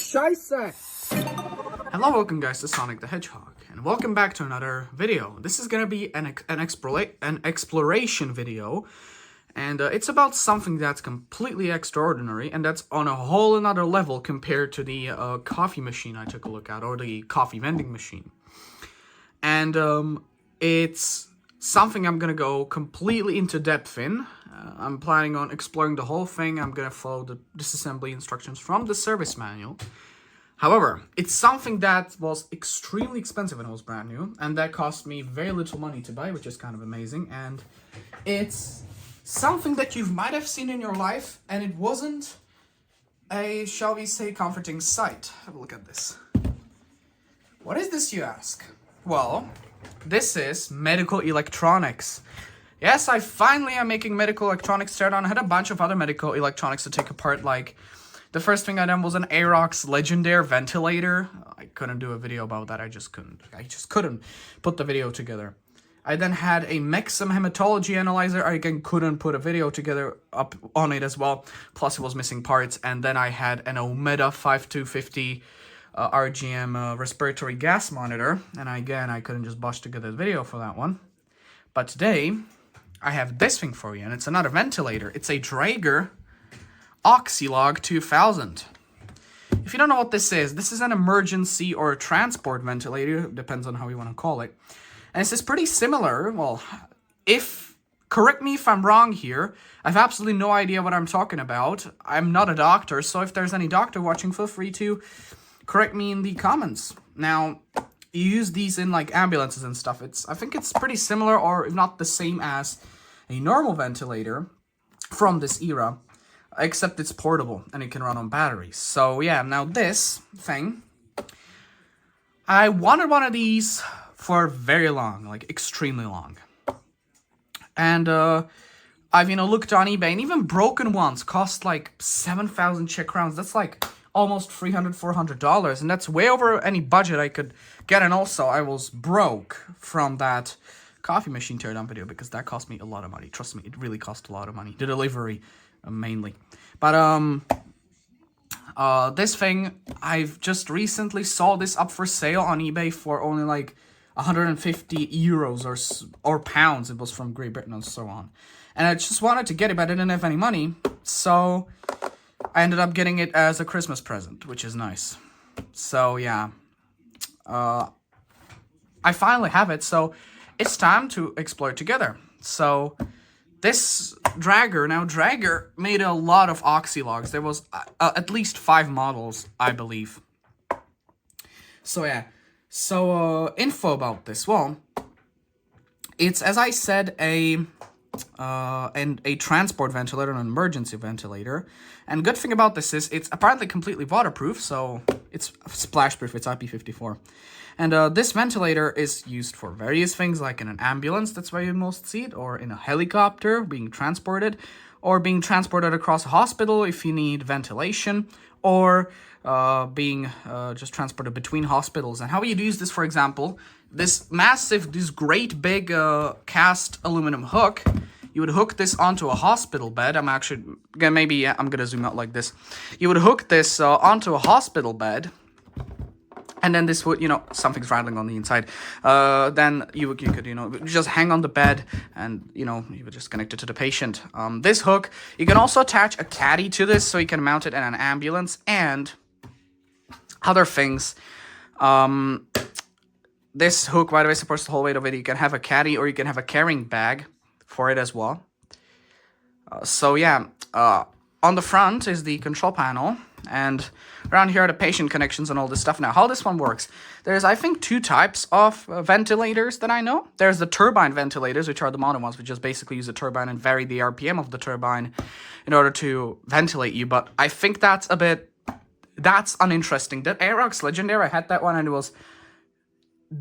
Scheiße! Hello, welcome guys to Sonic the Hedgehog, and welcome back to another video. This is gonna be an exploration video, and it's about something that's completely extraordinary, and that's on a whole another level compared to the coffee machine I took a look at, or the coffee vending machine. And it's something I'm gonna go completely into depth in. I'm planning on exploring the whole thing. I'm gonna follow the disassembly instructions from the service manual. However, it's something that was extremely expensive when it was brand new, and that cost me very little money to buy, which is kind of amazing. And it's something that you might have seen in your life, and it wasn't a, shall we say, comforting sight. Have a look at this. What is this, you ask? Well, this is medical electronics. Yes, I finally am making medical electronics teardown. I had a bunch of other medical electronics to take apart, like the first thing I done was an Aerox legendary ventilator. I couldn't do a video about that. I just couldn't put the video together. I then had a Maxim hematology analyzer. I again couldn't put a video together up on it as well. Plus it was missing parts. And then I had an Omeda 5250 RGM respiratory gas monitor. And again, I couldn't just botch together the video for that one. But today, I have this thing for you, and it's another ventilator. It's a Dräger Oxylog 2000. If you don't know what this is an emergency or a transport ventilator, depends on how you want to call it. And this is pretty similar. Well, correct me if I'm wrong here. I have absolutely no idea what I'm talking about. I'm not a doctor, so if there's any doctor watching, feel free to correct me in the comments. Now, you use these in like ambulances and stuff. I think it's pretty similar, or if not the same as a normal ventilator from this era, except it's portable and it can run on batteries. So yeah, now this thing, I wanted one of these for very long, like extremely long. And I've looked on eBay, and even broken ones cost like 7,000 Czech crowns. That's like almost $300-400, and that's way over any budget I could get. And also, I was broke from that coffee machine teardown video because that cost me a lot of money. Trust me, it really cost a lot of money. The delivery, mainly. But this thing, I've just recently saw this up for sale on eBay for only like 150 euros or pounds. It was from Great Britain and so on. And I just wanted to get it, but I didn't have any money, so I ended up getting it as a Christmas present, which is nice. So yeah, I finally have it, so it's time to explore it together. So this Dräger made a lot of Oxylogs. There was at least 5 models, I believe. So yeah, so info about this. Well, it's, as I said, a transport ventilator, an emergency ventilator. And good thing about this is it's apparently completely waterproof, so it's splash proof. It's IP54. And this ventilator is used for various things, like in an ambulance, that's where you most see it, or in a helicopter being transported, or being transported across a hospital if you need ventilation, or being just transported between hospitals. And how you'd use this, for example, this great big cast aluminum hook, you would hook this onto a hospital bed. I'm gonna zoom out like this. You would hook this onto a hospital bed, and then this would, something's rattling on the inside. Then you could, just hang on the bed, and, you would just connect it to the patient. This hook, you can also attach a caddy to this, so you can mount it in an ambulance, and other things. This hook, by the way, supports the whole weight of it. You can have a caddy, or you can have a carrying bag for it as well. So yeah, on the front is the control panel, and around here are the patient connections and all this stuff. Now, how this one works, there's, I think, 2 types of ventilators that I know. There's the turbine ventilators, which are the modern ones, which just basically use a turbine and vary the RPM of the turbine in order to ventilate you. But I think that's uninteresting. That Aerox legendary, I had that one, and it was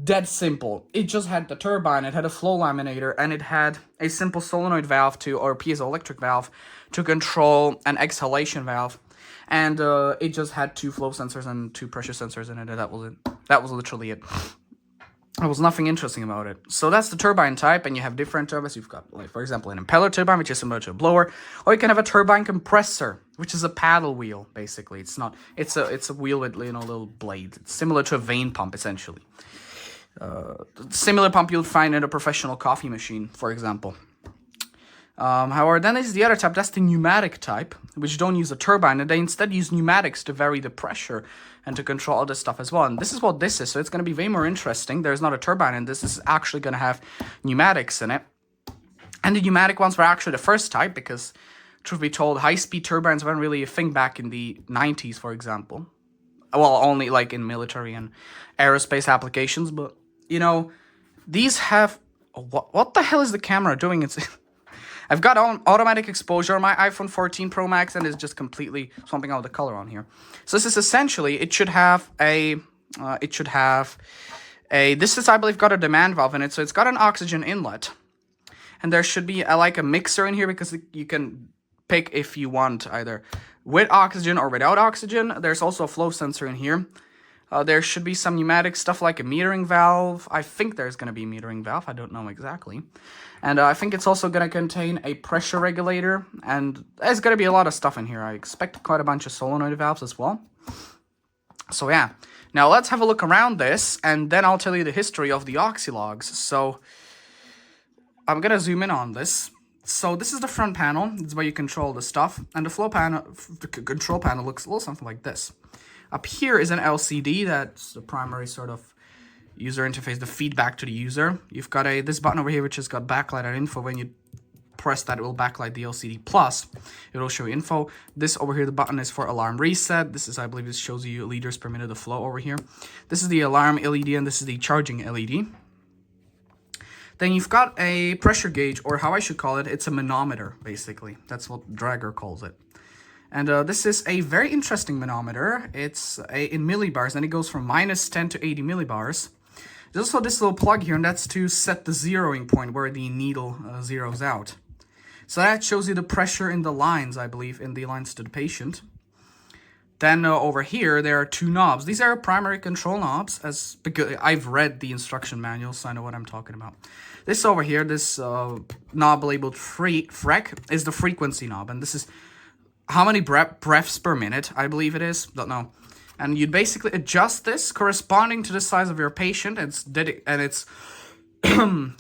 dead simple. It just had the turbine, it had a flow laminator, and it had a simple solenoid valve or piezoelectric valve to control an exhalation valve. And it just had 2 flow sensors and 2 pressure sensors in it, and that was it. That was literally it. There was nothing interesting about it. So that's the turbine type, and you have different turbines. You've got, like, for example, an impeller turbine, which is similar to a blower, or you can have a turbine compressor, which is a paddle wheel, basically. It's not. It's a wheel with, you know, little blades. It's similar to a vane pump, essentially. Similar pump you'll find in a professional coffee machine, for example. However, then there's the other type, that's the pneumatic type, which don't use a turbine, and they instead use pneumatics to vary the pressure and to control all this stuff as well. And this is what this is, so it's going to be way more interesting. There's not a turbine in this. This is actually going to have pneumatics in it. And the pneumatic ones were actually the first type, because, truth be told, high-speed turbines weren't really a thing back in the 90s, for example. Well, only, like, in military and aerospace applications, but, you know, these have... What the hell is the camera doing? I've got automatic exposure on my iPhone 14 Pro Max, and it's just completely swamping out the color on here. So this is essentially, it should have a, this is, I believe, got a demand valve in it, so it's got an oxygen inlet. And there should be like a mixer in here, because you can pick if you want either with oxygen or without oxygen. There's also a flow sensor in here. There should be some pneumatic stuff like a metering valve. I think there's going to be a metering valve. I don't know exactly. And I think it's also going to contain a pressure regulator. And there's going to be a lot of stuff in here. I expect quite a bunch of solenoid valves as well. So yeah. Now let's have a look around this, and then I'll tell you the history of the Oxylogs. So I'm going to zoom in on this. So this is the front panel. It's where you control the stuff. And the flow panel, the control panel looks a little something like this. Up here is an LCD, that's the primary sort of user interface, the feedback to the user. You've got this button over here, which has got backlight and info. When you press that, it will backlight the LCD plus. It will show you info. This over here, the button is for alarm reset. This is, I believe, this shows you liters per minute of flow over here. This is the alarm LED, and this is the charging LED. Then you've got a pressure gauge, or how I should call it, it's a manometer, basically. That's what Dräger calls it. And this is a very interesting manometer. It's in millibars, and it goes from -10 to 80 millibars. There's also this little plug here, and that's to set the zeroing point where the needle zeroes out. So that shows you the pressure in the lines, I believe, in the lines to the patient. Then over here, there are two knobs. These are primary control knobs, because I've read the instruction manual, so I know what I'm talking about. This over here, this knob labeled FREC, is the frequency knob, and this is how many breaths per minute, I believe it is. Don't know. And you'd basically adjust this corresponding to the size of your patient. And it's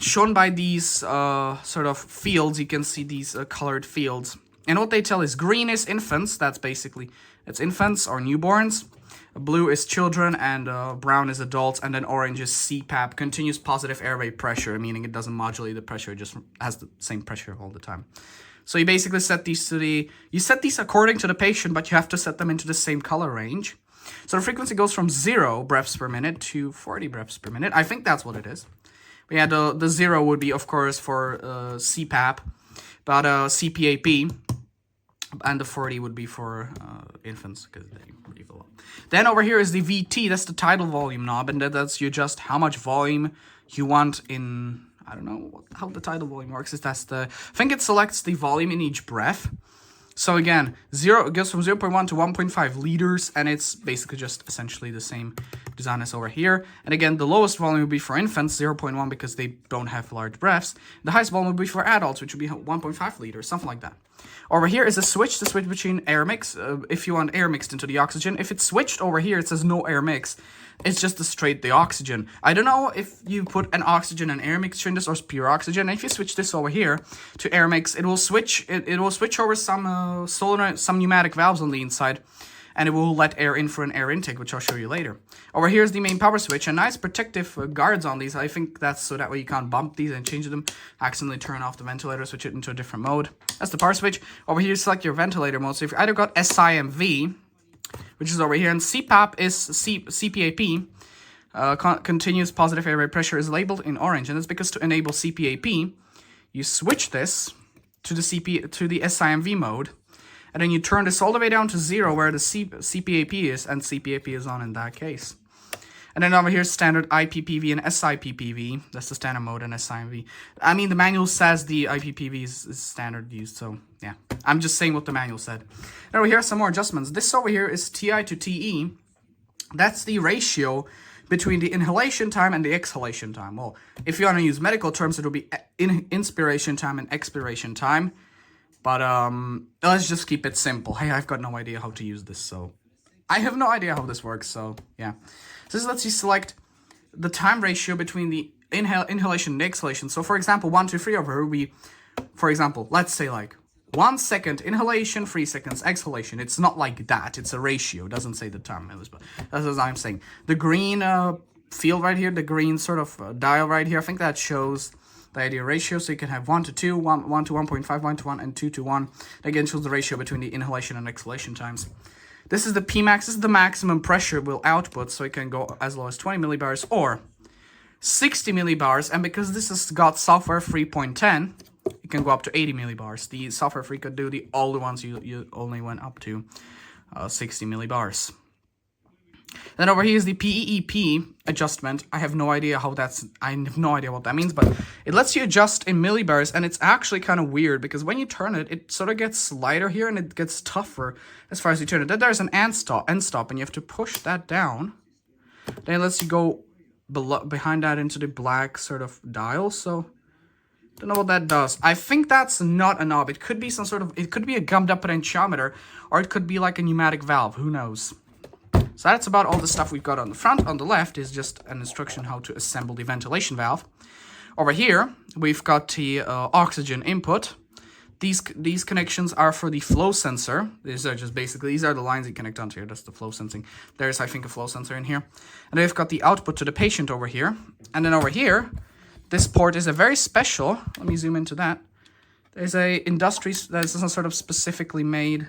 shown by these sort of fields. You can see these colored fields. And what they tell is green is infants. That's basically, it's infants or newborns. Blue is children, and brown is adults. And then orange is CPAP, continuous positive airway pressure, meaning it doesn't modulate the pressure. It just has the same pressure all the time. So you basically set these to you set these according to the patient, but you have to set them into the same color range. So the frequency goes from 0 breaths per minute to 40 breaths per minute. I think that's what it is. But yeah, the 0 would be, of course, for CPAP, but CPAP, and the 40 would be for infants, because they breathe a lot. Then over here is the VT, that's the tidal volume knob, and that's you adjust how much volume you want in... I don't know how the tidal volume works. I think it selects the volume in each breath. So again, it goes from 0.1 to 1.5 liters, and it's basically just essentially the same design as over here. And again, the lowest volume would be for infants, 0.1, because they don't have large breaths. The highest volume would be for adults, which would be 1.5 liters, something like that. Over here is a switch, the switch between air mix, if you want air mixed into the oxygen. If it's switched over here, it says no air mix. It's just the oxygen. I don't know if you put an oxygen and air mixture in this, or it's pure oxygen. And if you switch this over here to air mix, it will switch. It will switch over some solenoid, some pneumatic valves on the inside, and it will let air in for an air intake, which I'll show you later. Over here is the main power switch, and nice protective guards on these. I think that's so that way you can't bump these and change them. Accidentally turn off the ventilator, switch it into a different mode. That's the power switch. Over here, you select your ventilator mode. So if you either got SIMV, which is over here, and CPAP is CPAP, continuous positive airway pressure, is labeled in orange, and that's because to enable CPAP, you switch this to the SIMV mode, and then you turn this all the way down to 0 where the CPAP is, and CPAP is on in that case. And then over here, standard IPPV and SIPPV. That's the standard mode and SIMV. I mean, the manual says the IPPV is standard used, so yeah. I'm just saying what the manual said. And over here are some more adjustments. This over here is TI to TE. That's the ratio between the inhalation time and the exhalation time. Well, if you want to use medical terms, it will be inspiration time and expiration time. But let's just keep it simple. Hey, I've got no idea how to use this, so I have no idea how this works, so yeah. So this lets you select the time ratio between the inhalation and exhalation. So for example, 1, 2, 3 over here will be, for example, let's say like 1 second inhalation, 3 seconds exhalation. It's not like that. It's a ratio. It doesn't say the time. But that's what I'm saying. The green field right here, the green sort of dial right here, I think that shows the ideal ratio. So you can have 1 to 2, 1 to 1.5, 1 to 1, and 2 to 1. Again, shows the ratio between the inhalation and exhalation times. This is the Pmax. This is the maximum pressure will output. So it can go as low as 20 millibars or 60 millibars. And because this has got software 3.10, it can go up to 80 millibars. The software free could do the older ones. You only went up to 60 millibars. Then over here is the PEEP adjustment. I have no idea how that's. I have no idea what that means, but it lets you adjust in millibars, and it's actually kind of weird because when you turn it, it sort of gets lighter here and it gets tougher as far as you turn it. Then there's an end stop, and you have to push that down. Then it lets you go behind that into the black sort of dial. So don't know what that does. I think that's not a knob. It could be some sort of. It could be a gummed up potentiometer, or it could be like a pneumatic valve. Who knows? So that's about all the stuff we've got on the front. On the left is just an instruction how to assemble the ventilation valve. Over here, we've got the oxygen input. These connections are for the flow sensor. These are just basically, these are the lines you connect onto here. That's the flow sensing. There's, I think, a flow sensor in here. And then we've got the output to the patient over here. And then over here, this port is a very special, let me zoom into that. There's some sort of specifically made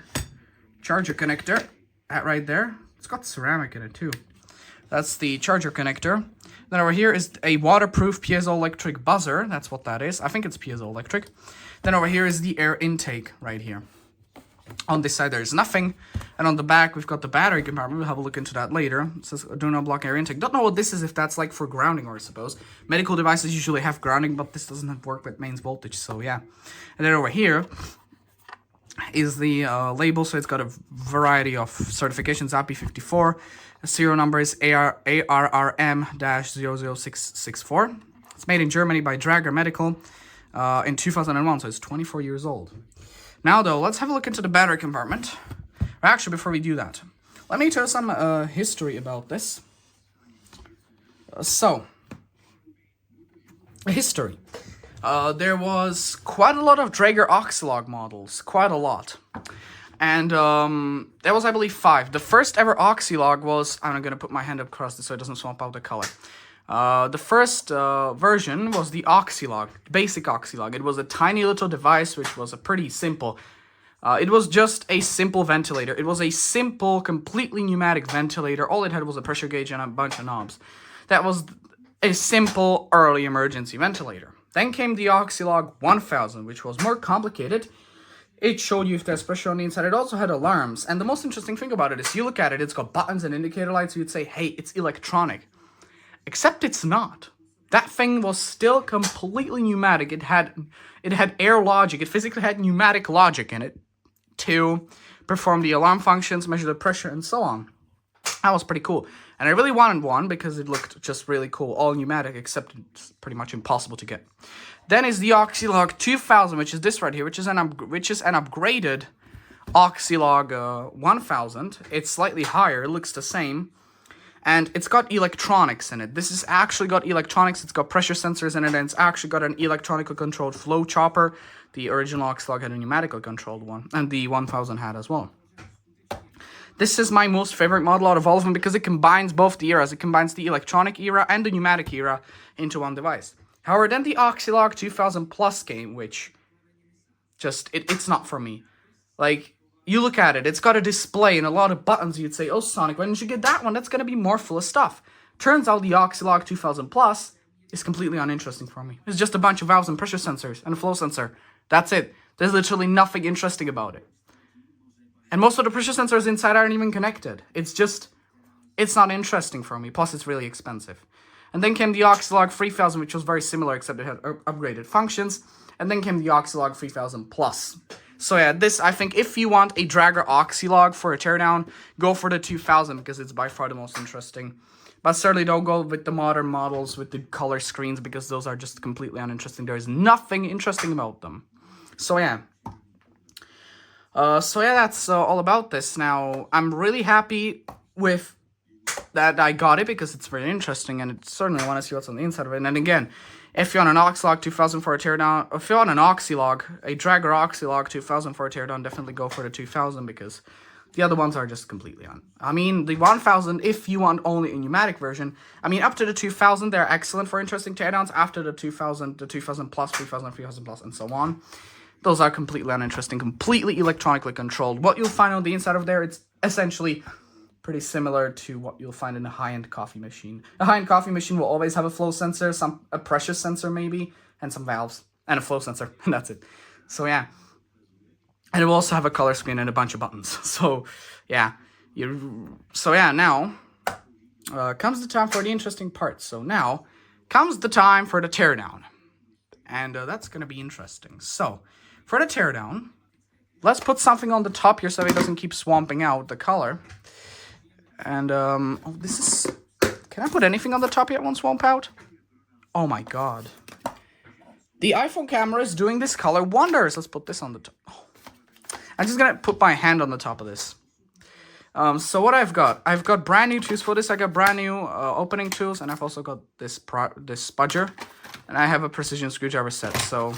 charger connector. That right there. It's got ceramic in it too. That's the charger connector. Then over here is a waterproof piezoelectric buzzer. That's what that is. I think it's piezoelectric. Then over here is the air intake right here. On this side there's nothing. And on the back we've got the battery compartment. We'll have a look into that later. It says do not block air intake. Don't know what this is, if that's like for grounding or I suppose. Medical devices usually have grounding, but this doesn't work with mains voltage, so yeah. And then over here is the label, so it's got a variety of certifications. AP54, the serial number is ARRM-00664. It's made in Germany by Dräger Medical in 2001, so it's 24 years old. Now though, let's have a look into the battery compartment. Actually, before we do that, let me tell you some history about this. History. There was quite a lot of Dräger Oxylog models, quite a lot. And there was, I believe, 5. The first ever Oxylog was, I'm going to put my hand up across this so it doesn't swamp out the color. The first version was the Oxylog, basic Oxylog. It was a tiny little device which was a pretty simple. It was just a simple ventilator. It was a simple, completely pneumatic ventilator. All it had was a pressure gauge and a bunch of knobs. That was a simple early emergency ventilator. Then came the Oxylog 1000, which was more complicated. It showed you if there's pressure on the inside. It also had alarms. And the most interesting thing about it is you look at it, it's got buttons and indicator lights. So you'd say, hey, it's electronic. Except it's not. That thing was still completely pneumatic. It had air logic. It physically had pneumatic logic in it to perform the alarm functions, measure the pressure, and so on. That was pretty cool. And I really wanted one because it looked just really cool. All pneumatic, except it's pretty much impossible to get. Then is the Oxylog 2000, which is this right here, which is an upgraded Oxylog 1000. It's slightly higher. It looks the same. And it's got electronics in it. This has actually got electronics. It's got pressure sensors in it, and it's actually got an electronically controlled flow chopper. The original Oxylog had a pneumatically controlled one, and the 1000 had as well. This is my most favorite model out of all of them because it combines both the eras. It combines the electronic era and the pneumatic era into one device. However, then the Oxylog 2000 Plus came, which just, it's not for me. Like, you look at it, it's got a display and a lot of buttons. You'd say, oh, Sonic, why didn't you get that one? That's going to be more full of stuff. Turns out the Oxylog 2000 Plus is completely uninteresting for me. It's just a bunch of valves and pressure sensors and a flow sensor. That's it. There's literally nothing interesting about it. And most of the pressure sensors inside aren't even connected. It's not interesting for me. Plus, it's really expensive. And then came the Oxylog 3000, which was very similar, except it had upgraded functions. And then came the Oxylog 3000 Plus. So yeah, this, I think, if you want a Dräger Oxylog for a teardown, go for the 2000 because it's by far the most interesting. But certainly don't go with the modern models with the color screens because those are just completely uninteresting. There is nothing interesting about them. So yeah. That's all about this. Now, I'm really happy with that I got it because it's very interesting and certainly I want to see what's on the inside of it. And again, if you're on an Oxylog 2000 for a teardown, if you're on an Oxylog, a Dräger Oxylog 2000 for a teardown, definitely go for the 2000 because the other ones are just completely on. I mean, the 1000, if you want only a pneumatic version, I mean, up to the 2000, they're excellent for interesting teardowns. After the 2000, the 2000 plus, 3000, 3000 plus, and so on, those are completely uninteresting, completely electronically controlled. What you'll find on the inside of there, it's essentially pretty similar to what you'll find in a high-end coffee machine. A high-end coffee machine will always have a flow sensor, a pressure sensor maybe, and some valves, and a flow sensor, and that's it. So yeah. And it will also have a color screen and a bunch of buttons. So, yeah. Now comes the time for the interesting part. So now comes the time for the teardown. And that's going to be interesting. So, for the teardown, let's put something on the top here so it doesn't keep swamping out the color. And, this is... Can I put anything on the top yet? Won't swamp out? Oh my god. The iPhone camera is doing this color wonders. Let's put this on the top. Oh. I'm just gonna put my hand on the top of this. So what I've got brand new tools for this. I got brand new opening tools, and I've also got this spudger, and I have a precision screwdriver set. So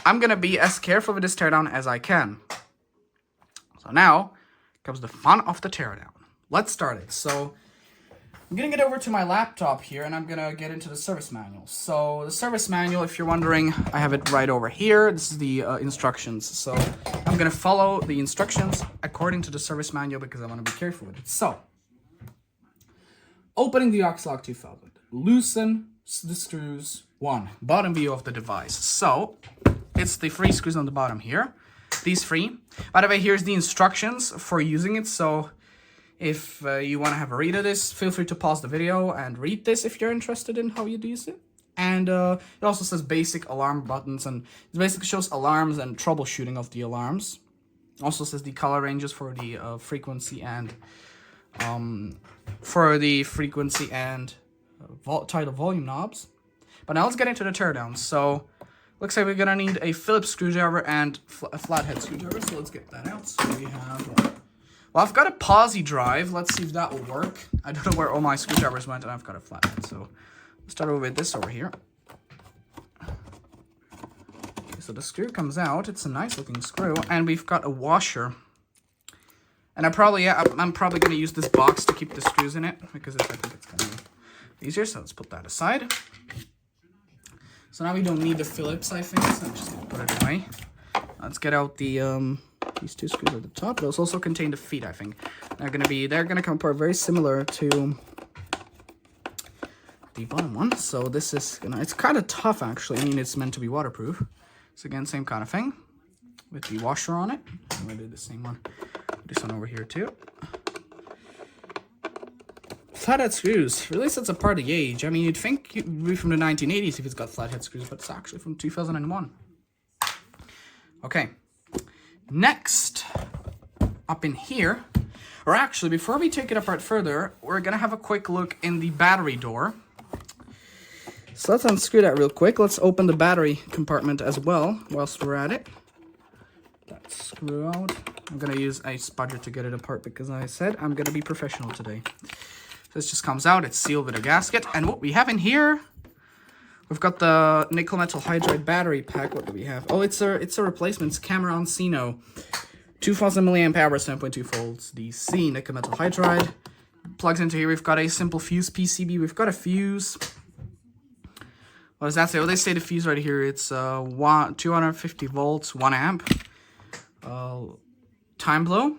I'm gonna be as careful with this teardown as I can. So now comes the fun of the teardown. Let's start it. So I'm gonna get over to my laptop here, and I'm gonna get into the service manual. So the service manual, if you're wondering, I have it right over here. This is the instructions. So I'm gonna follow the instructions according to the service manual because I want to be careful with it. So, opening the Oxylog 2000, loosen the screws. 1, bottom view of the device. So it's the 3 screws on the bottom here. These 3. By the way, here's the instructions for using it. So if you want to have a read of this, feel free to pause the video and read this if you're interested in how you use it. And it also says basic alarm buttons, and it basically shows alarms and troubleshooting of the alarms. Also says the color ranges for the frequency and title volume knobs. But now let's get into the teardown. So looks like we're gonna need a Phillips screwdriver and a flathead screwdriver. So let's get that out. So we have. Well, I've got a posi drive. Let's see if that will work. I don't know where all my screwdrivers went, and I've got a flathead. So let's start over with this over here. Okay, so the screw comes out. It's a nice looking screw, and we've got a washer. And I'm probably going to use this box to keep the screws in it because I think it's going to be easier. So let's put that aside. So now we don't need the Phillips, I think. So I'm just going to put it away. Let's get out the these 2 screws at the top. Those also contain the feet, I think. They're gonna come apart very similar to the bottom one. So this is it's kind of tough actually. I mean, it's meant to be waterproof. So again, same kind of thing with the washer on it. I'm gonna do the same one. This one over here too. Flathead screws really sets apart the age. I mean, you'd think it would be from the 1980s if it's got flathead screws, but it's actually from 2001. Okay. Next, up in here, or actually, before we take it apart further, we're going to have a quick look in the battery door. So let's unscrew that real quick. Let's open the battery compartment as well whilst we're at it. That screw out. I'm going to use a spudger to get it apart because I said I'm going to be professional today. So this just comes out. It's sealed with a gasket. And what we have in here, we've got the nickel metal hydride battery pack. What do we have? Oh, it's a replacement. It's Cameron Sino. 2000 milliamp hour, 7.2 volts DC nickel metal hydride. Plugs into here. We've got a simple fuse PCB. We've got a fuse. What does that say? Well, they say the fuse right here. It's 250 volts, 1 amp. Time blow.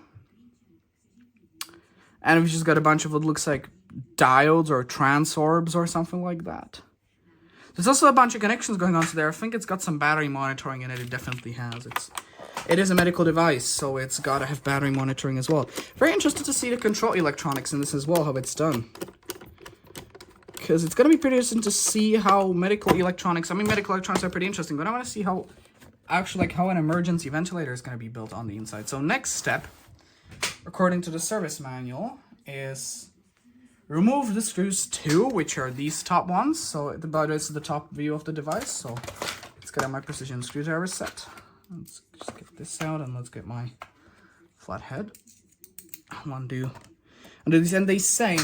And we've just got a bunch of what looks like diodes or transorbs or something like that. There's also a bunch of connections going on to there. I think it's got some battery monitoring in it. It definitely has. It is a medical device, so it's got to have battery monitoring as well. Very interested to see the control electronics in this as well, how it's done. Because it's going to be pretty interesting to see how medical electronics... I mean, medical electronics are pretty interesting, but I want to see how... Actually, like, how an emergency ventilator is going to be built on the inside. So next step, according to the service manual, is remove the screws too, which are these top ones. So but it's the top view of the device. So let's get my precision screwdriver set. Let's just get this out and let's get my flathead. Undo these, and they say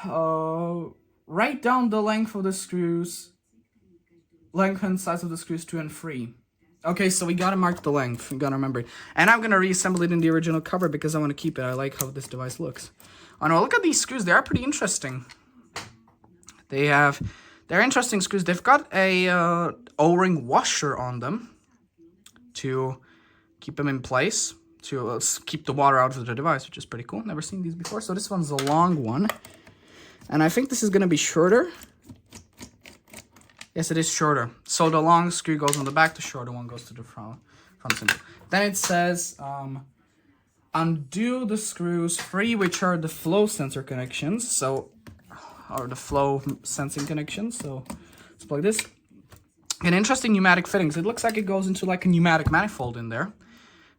write down the length of the screws, length and size of the screws 2 and 3. Okay, so we gotta mark the length. We gotta remember it. And I'm gonna reassemble it in the original cover because I want to keep it. I like how this device looks. Oh no, look at these screws. They are pretty interesting. They're interesting screws. They've got a O-ring washer on them to keep them in place, to keep the water out of the device, which is pretty cool. Never seen these before. So this one's a long one. And I think this is gonna be shorter. Yes, it is shorter. So the long screw goes on the back, the shorter one goes to the front center. Then it says, undo the screws 3, which are the flow sensor connections. So, or the flow sensing connections. So let's plug this. An interesting pneumatic fittings. It looks like it goes into like a pneumatic manifold in there.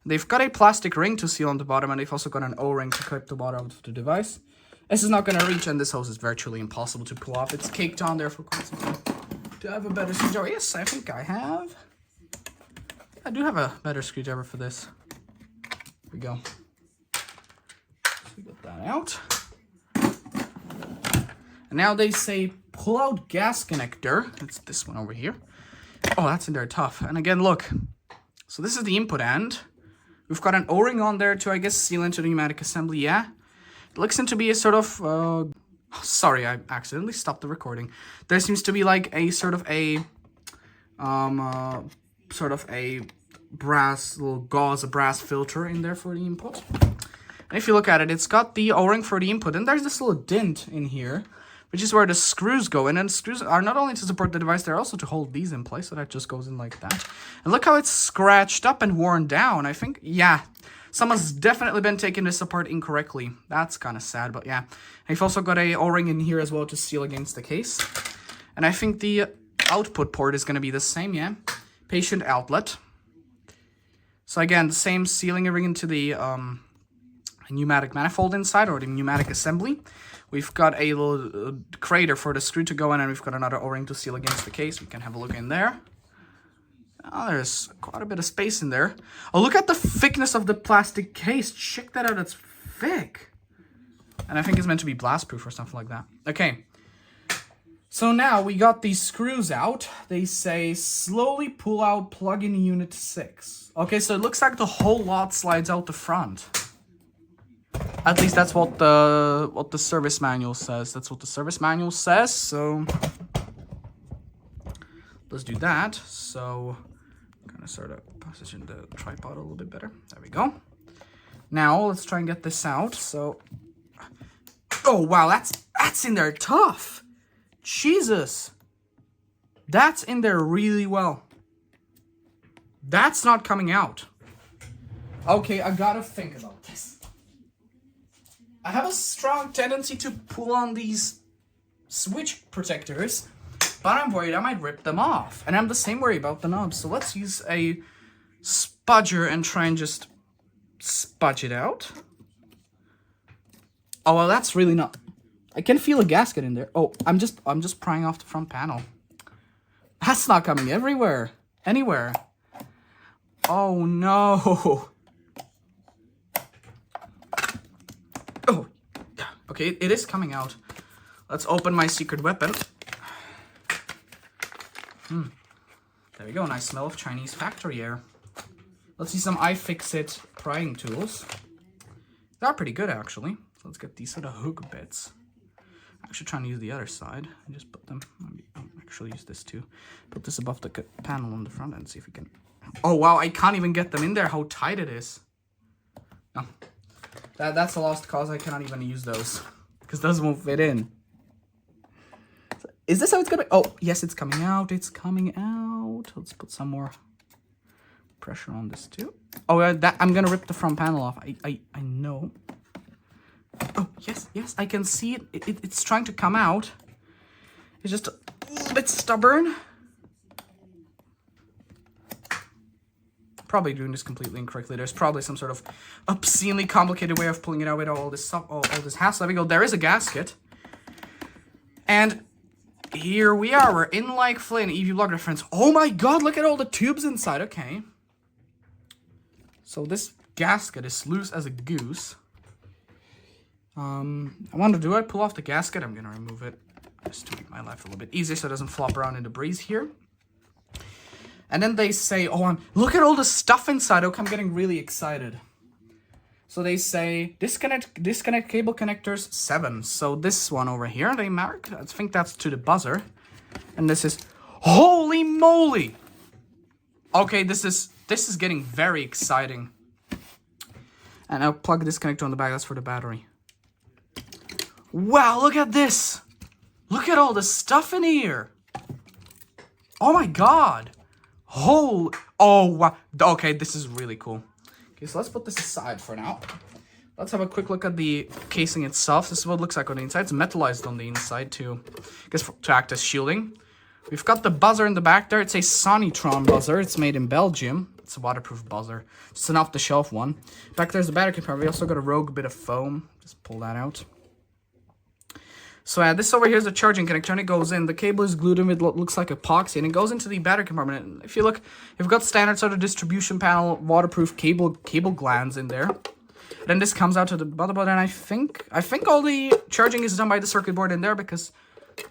They've got a plastic ring to seal on the bottom, and they've also got an O-ring to keep the water out of the device. This is not going to reach, and this hose is virtually impossible to pull off. It's caked on there for quite some time. Do I have a better screwdriver? Yes, I think I have. I do have a better screwdriver for this. Here we go. So we got that out. And now they say pull out gas connector. It's this one over here. Oh, that's in there tough. And again, look. So this is the input end. We've got an O-ring on there to, I guess, seal into the pneumatic assembly. Yeah. It looks into be a sort of... sorry, I accidentally stopped the recording. There seems to be like a sort of a brass, little gauze, a brass filter in there for the input. And if you look at it, it's got the O-ring for the input, and there's this little dent in here, which is where the screws go in. And the screws are not only to support the device, they're also to hold these in place, so that just goes in like that. And look how it's scratched up and worn down. I think, yeah, someone's definitely been taking this apart incorrectly. That's kind of sad, but yeah. And you've also got a O-ring in here as well to seal against the case. And I think the output port is going to be the same, yeah. Patient outlet. So again, the same sealing ring into the pneumatic manifold inside, or the pneumatic assembly. We've got a little crater for the screw to go in, and we've got another O-ring to seal against the case. We can have a look in there. Oh, there's quite a bit of space in there. Oh, look at the thickness of the plastic case. Check that out, it's thick. And I think it's meant to be blast-proof or something like that. Okay. So now we got these screws out. They say slowly pull out plug-in unit 6. Okay, so it looks like the whole lot slides out the front. At least that's what the service manual says. That's what the service manual says. So let's do that. So I'm gonna sort of position the tripod a little bit better. There we go. Now let's try and get this out. So, oh wow, that's in there tough. Jesus, that's in there really well. That's not coming out. Okay, I gotta think about this. I have a strong tendency to pull on these switch protectors, but I'm worried I might rip them off. And I'm the same worry about the knobs. So let's use a spudger and try and just spudge it out. Oh, well, that's really not... I can feel a gasket in there. Oh, I'm just prying off the front panel. That's not coming everywhere. Anywhere. Oh, no. Oh, okay, it is coming out. Let's open my secret weapon. There we go, nice smell of Chinese factory air. Let's see some iFixit prying tools. They're pretty good, actually. So let's get these sort of hook bits. Actually trying to use the other side and just put them, maybe I'll actually use this too. Put this above the panel on the front and see if we can... Oh wow, I can't even get them in there, how tight it is. No, that's a lost cause, I cannot even use those. Because those won't fit in. So, is this how it's gonna... Oh, yes, it's coming out, it's coming out. Let's put some more pressure on this too. Oh, I'm gonna rip the front panel off, I know. Oh, yes, I can see it. It's trying to come out. It's just a little bit stubborn. probably doing this completely incorrectly. There's probably some sort of obscenely complicated way of pulling it out with all this stuff, all this hassle. There we go. There is a gasket. And here we are. We're in like Flynn, EV Blog reference. Oh my god, look at all the tubes inside. Okay. So this gasket is loose as a goose. I wonder, do I pull off the gasket? I'm gonna remove it just to make my life a little bit easier so it doesn't flop around in the breeze here. And then they say, oh, look at all the stuff inside. Okay, I'm getting really excited. So they say, disconnect cable connectors 7. So this one over here, they mark. I think that's to the buzzer. And this is, holy moly! Okay, this is getting very exciting. And I'll plug this connector on the back. That's for the battery. Wow, look at this. Look at all the stuff in here. Oh my god. Oh, wow. Okay, this is really cool. Okay, so let's put this aside for now. Let's have a quick look at the casing itself. This is what it looks like on the inside. It's metallized on the inside too. I guess to act as shielding. We've got the buzzer in the back there. It's a Sonitron buzzer. It's made in Belgium. It's a waterproof buzzer. It's an off-the-shelf one. Back there's the battery compartment. We also got a rogue bit of foam. Just pull that out. So this over here is the charging connector, and it goes in. The cable is glued in with what looks like epoxy, and it goes into the battery compartment. And if you look, you've got standard sort of distribution panel, waterproof cable glands in there. Then this comes out to the motherboard, and I think all the charging is done by the circuit board in there because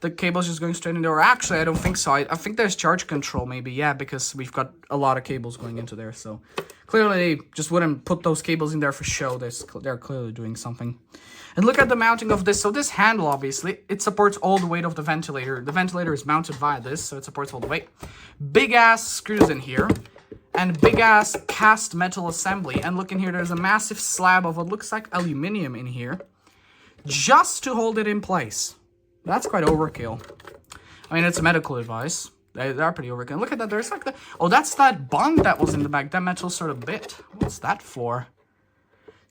the cable's just going straight in there. Or actually, I don't think so. I think there's charge control, maybe, yeah, because we've got a lot of cables going into there. So clearly, they just wouldn't put those cables in there for show. They're clearly doing something. And look at the mounting of this. So this handle, obviously, it supports all the weight of the ventilator. The ventilator is mounted via this, so it supports all the weight. Big-ass screws in here. And big-ass cast metal assembly. And look in here, there's a massive slab of what looks like aluminium in here. Just to hold it in place. That's quite overkill. I mean, it's a medical device. They are pretty overkill. Look at that, there's like the... Oh, that's that bond that was in the back. That metal sort of bit. What's that for?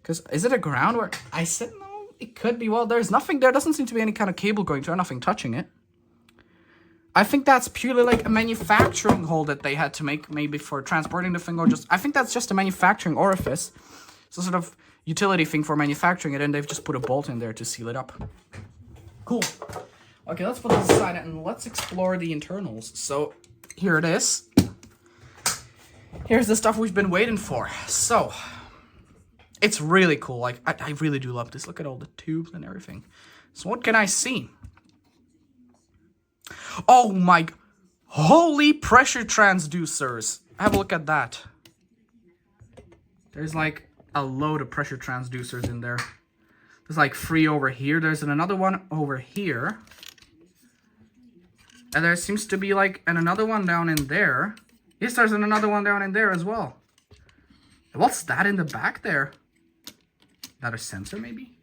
Because, is it a ground where... I said no. It could be. Well, there's nothing there. Doesn't seem to be any kind of cable going through. Nothing touching it. I think that's purely like a manufacturing hole that they had to make, maybe for transporting the thing, or just... I think that's just a manufacturing orifice. It's a sort of utility thing for manufacturing it, and they've just put a bolt in there to seal it up. Cool. Okay, let's put this aside and let's explore the internals. So, here it is. Here's the stuff we've been waiting for. So... It's really cool. Like, I really do love this. Look at all the tubes and everything. So what can I see? Oh my... Holy pressure transducers. Have a look at that. There's like a load of pressure transducers in there. There's like 3 over here. There's another one over here. And there seems to be like another one down in there. Yes, there's another one down in there as well. What's that in the back there? That a sensor, maybe?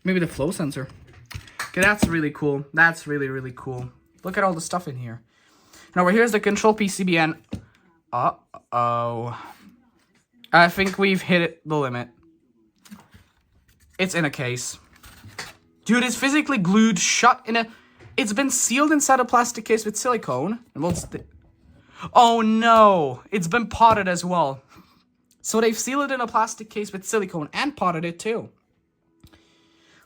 Maybe the flow sensor. Okay, that's really cool. That's really, really cool. Look at all the stuff in here. Now, over here's the control PCB, and... Uh-oh. I think we've hit the limit. It's in a case. Dude, it's physically glued shut in a... It's been sealed inside a plastic case with silicone. And what's the... Oh, no. It's been potted as well. So they've sealed it in a plastic case with silicone and potted it too.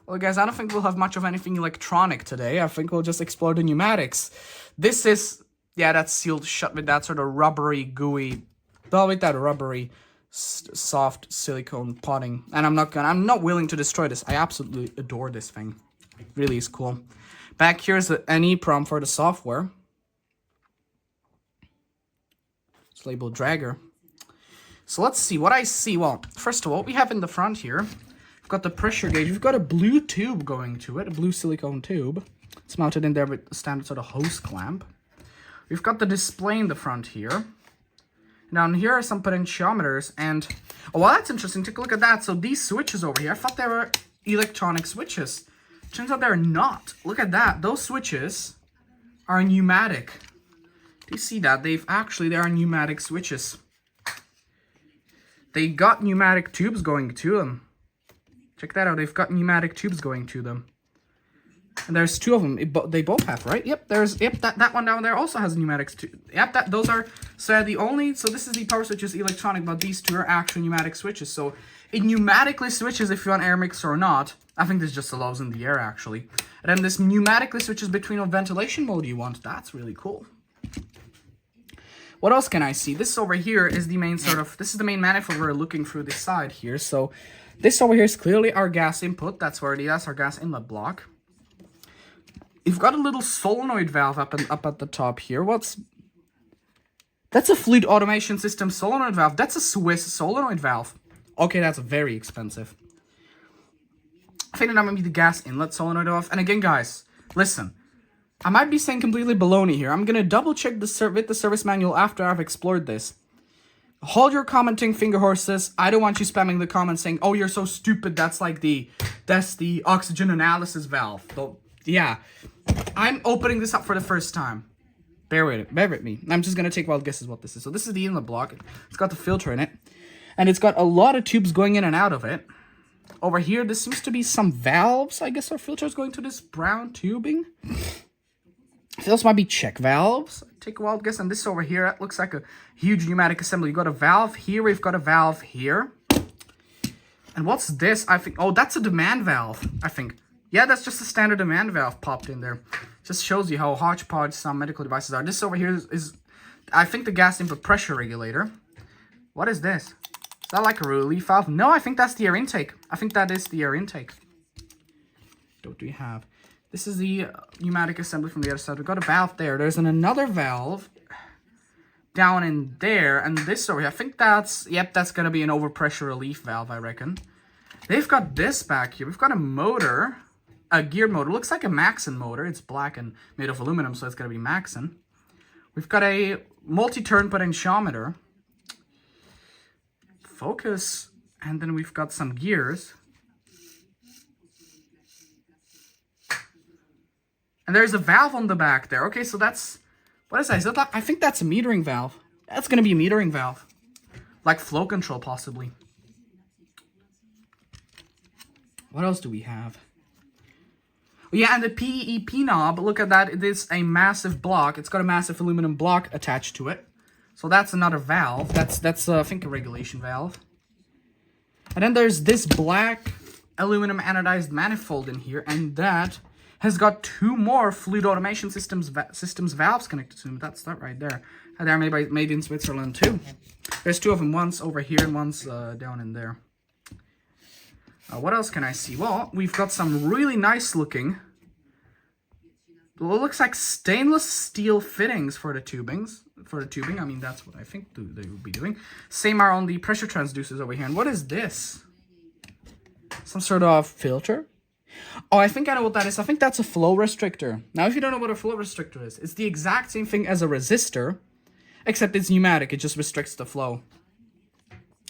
Well, guys, I don't think we'll have much of anything electronic today. I think we'll just explore the pneumatics. This is, yeah, that's sealed shut with that sort of rubbery, gooey, well, with that rubbery, soft silicone potting. And I'm not willing to destroy this. I absolutely adore this thing. It really is cool. Back here's the EEPROM for the software. It's labeled Dräger. So let's see what I see. Well, first of all, what we have in the front here, we've got the pressure gauge. We've got a blue tube going to it, a blue silicone tube. It's mounted in there with a standard sort of hose clamp. We've got the display in the front here. Down here are some potentiometers, and oh, well, that's interesting. Take a look at that. So these switches over here, I thought they were electronic switches. Turns out they're not. Look at that. Those switches are pneumatic. Do you see that? They are pneumatic switches. They got pneumatic tubes going to them. Check that out. They've got pneumatic tubes going to them. And there's two of them. They both have, right? Yep. That one down there also has pneumatics too. Yep. Those are so this is the power switch is electronic, but these two are actual pneumatic switches. So it pneumatically switches if you want air mix or not. I think this just allows in the air actually. And then this pneumatically switches between what ventilation mode you want. That's really cool. What else can I see? This over here is the main this is the main manifold we're looking through the side here. So this over here is clearly our gas input. That's our gas inlet block. You've got a little solenoid valve up at the top here. That's a fluid automation system solenoid valve. That's a Swiss solenoid valve. Okay, that's very expensive. I think that might be the gas inlet solenoid valve. And again, guys, listen. I might be saying completely baloney here. I'm gonna double check the service manual after I've explored this. Hold your commenting finger horses. I don't want you spamming the comments saying, "Oh, you're so stupid. That's the oxygen analysis valve." So, yeah. I'm opening this up for the first time. Bear with me. I'm just going to take wild guesses what this is. So this is the inlet block. It's got the filter in it. And it's got a lot of tubes going in and out of it. Over here, this seems to be some valves. I guess our filter is going to this brown tubing. Those might be check valves. Take a wild guess. And this over here, that looks like a huge pneumatic assembly. You've got a valve here. We've got a valve here. And what's this? I think, oh, that's a demand valve, I think. Yeah, that's just a standard demand valve popped in there. Just shows you how hodgepodge some medical devices are. This over here is I think, the gas input pressure regulator. What is this? Is that like a relief valve? No, I think that's the air intake. I think that is the air intake. What do we have? This is the pneumatic assembly from the other side. We've got a valve there. There's another valve down in there. And this over here, I think that's, yep, that's going to be an overpressure relief valve, I reckon. They've got this back here. We've got a motor. A geared motor. Looks like a Maxon motor. It's black and made of aluminum, so it's going to be Maxon. We've got a multi-turn potentiometer. Focus. And then we've got some gears. And there's a valve on the back there. Okay, so that's... What is that? Is that I think that's a metering valve. That's going to be a metering valve. Like flow control, possibly. What else do we have? Yeah, and the PEP knob, look at that. It is a massive block. It's got a massive aluminum block attached to it. So that's another valve. That's I think, a regulation valve. And then there's this black aluminum anodized manifold in here. And that has got two more fluid automation systems valves connected to them. That's that right there. And they're made in Switzerland, too. There's two of them. One's over here and one's down in there. What else can I see? Well, we've got some really nice looking, well, it looks like stainless steel fittings for the tubing. I mean, that's what I think they would be doing. Same are on the pressure transducers over here. And what is this? Some sort of filter? Oh, I think I know what that is. I think that's a flow restrictor. Now, if you don't know what a flow restrictor is, it's the exact same thing as a resistor, except it's pneumatic. It just restricts the flow.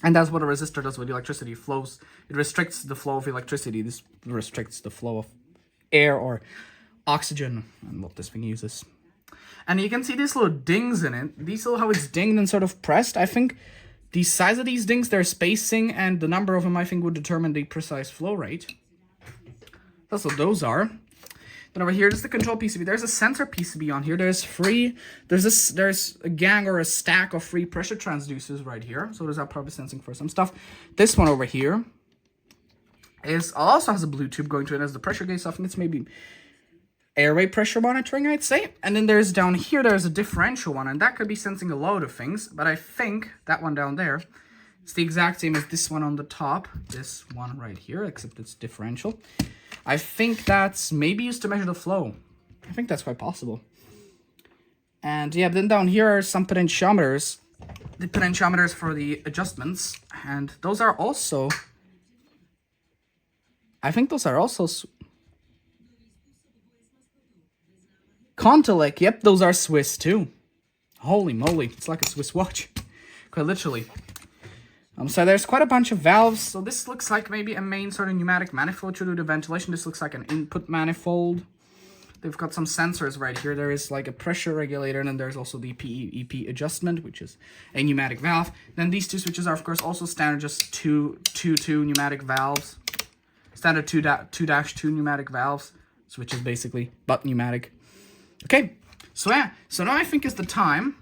And that's what a resistor does with electricity. It restricts the flow of electricity. This restricts the flow of air or oxygen, and what this thing uses. And you can see these little dings in it. These little, how it's dinged and sort of pressed. I think the size of these dings, their spacing, and the number of them, I think, would determine the precise flow rate. That's what those are. Then over here, there's the control PCB. There's a sensor PCB on here. There's a gang or a stack of free pressure transducers right here. So there's that probably sensing for some stuff. This one over here also has a blue tube going to it as the pressure gauge. So I think it's maybe airway pressure monitoring, I'd say. And then there's down here, there's a differential one, and that could be sensing a load of things. But I think that one down there, it's the exact same as this one on the top. This one right here, except it's differential. I think that's maybe used to measure the flow. I think that's quite possible. And yeah, then down here are some potentiometers. The potentiometers for the adjustments. And those are also... I think those are also... Contelec. Yep, those are Swiss too. Holy moly. It's like a Swiss watch. Quite literally. So there's quite a bunch of valves. So this looks like maybe a main sort of pneumatic manifold to do the ventilation. This looks like an input manifold. They've got some sensors right here. There is like a pressure regulator, and then there's also the PEP adjustment, which is a pneumatic valve. Then these two switches are, of course, also standard just two pneumatic valves. Standard 2-2 pneumatic valves. switches basically, but pneumatic. Okay, so yeah, so now I think is the time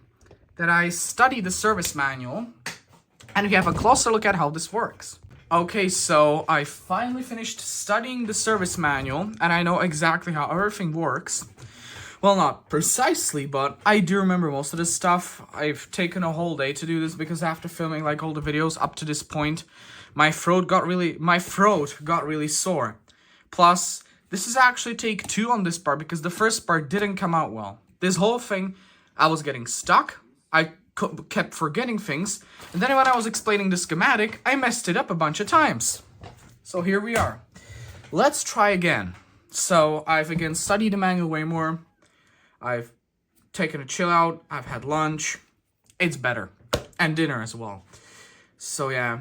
that I study the service manual and we have a closer look at how this works. Okay, so I finally finished studying the service manual and I know exactly how everything works. Well, not precisely, but I do remember most of this stuff. I've taken a whole day to do this because after filming like all the videos up to this point, my throat got really sore. Plus, this is actually take 2 on this part because the first part didn't come out well. This whole thing, I was getting stuck. I kept forgetting things. And then when I was explaining the schematic, I messed it up a bunch of times. So here we are. Let's try again. So I've again studied the manual way more. I've taken a chill out. I've had lunch. It's better. And dinner as well. So yeah,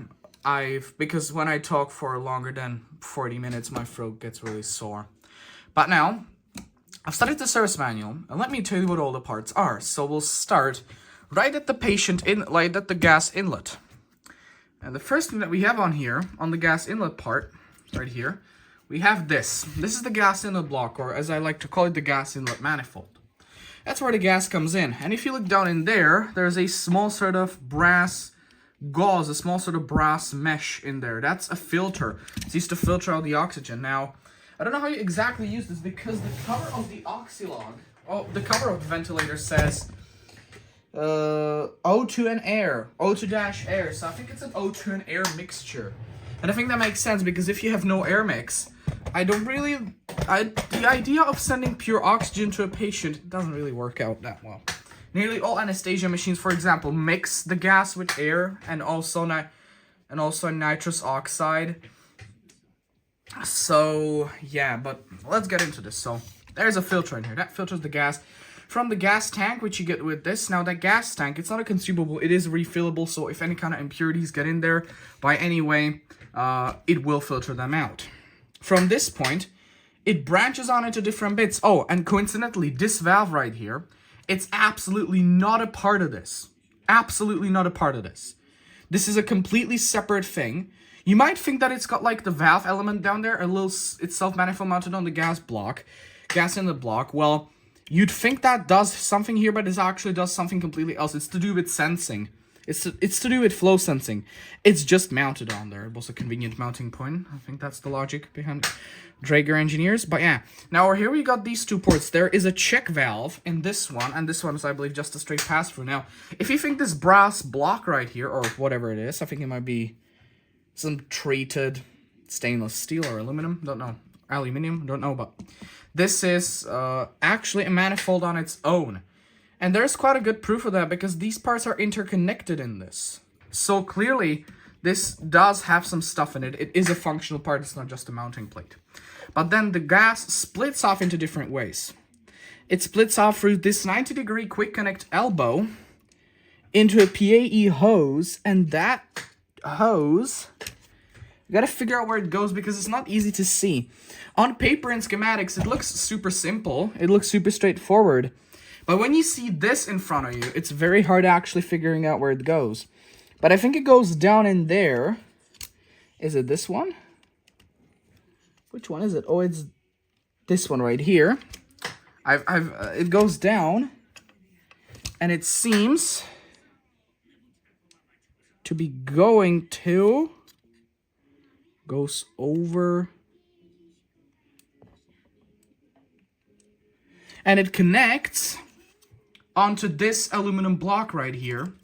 because when I talk for longer than 40 minutes, my throat gets really sore. But now, I've studied the service manual, and let me tell you what all the parts are. So we'll start right at the at the gas inlet. And the first thing that we have on here, on the gas inlet part, right here, we have this. This is the gas inlet block, or as I like to call it, the gas inlet manifold. That's where the gas comes in. And if you look down in there, there's a small sort of brass gauze, a small sort of brass mesh in there. That's a filter. It's used to filter out the oxygen. Now, I don't know how you exactly use this because the cover of the Oxylog, the cover of the ventilator says O2 and air, O2-air. So I think it's an O2 and air mixture. And I think that makes sense because if you have no air mix, the idea of sending pure oxygen to a patient doesn't really work out that well. Nearly all anesthesia machines, for example, mix the gas with air and also nitrous oxide. So yeah, but let's get into this. So there's a filter in here that filters the gas from the gas tank, which you get with this. Now that gas tank, it's not a consumable, it is refillable. So if any kind of impurities get in there by any way, it will filter them out. From this point, it branches on into different bits. Oh, and coincidentally, this valve right here, it's absolutely not a part of this. Absolutely not a part of this. This is a completely separate thing. You might think that it's got like the valve element down there, it's self-manifold mounted on the gas inlet block. Well, you'd think that does something here, but it actually does something completely else. It's to do with sensing. It's to do with flow sensing. It's just mounted on there. It was a convenient mounting point. I think that's the logic behind Dräger engineers. But yeah, now here we got these 2 ports. There is a check valve in this one, and this one is, I believe, just a straight pass-through. Now, if you think this brass block right here, or whatever it is, I think it might be some treated stainless steel or aluminum, don't know. Aluminium, don't know, but this is actually a manifold on its own. And there's quite a good proof of that because these parts are interconnected in this. So clearly, this does have some stuff in it. It is a functional part, it's not just a mounting plate. But then the gas splits off into different ways. It splits off through this 90-degree quick connect elbow into a PAE hose, and that hose, you gotta figure out where it goes because it's not easy to see. On paper and schematics, it looks super simple. It looks super straightforward. But when you see this in front of you, it's very hard actually figuring out where it goes. But I think it goes down in there. Is it this one? Which one is it? Oh, it's this one right here. It goes down, and it seems to be goes over, and it connects onto this aluminum block right here.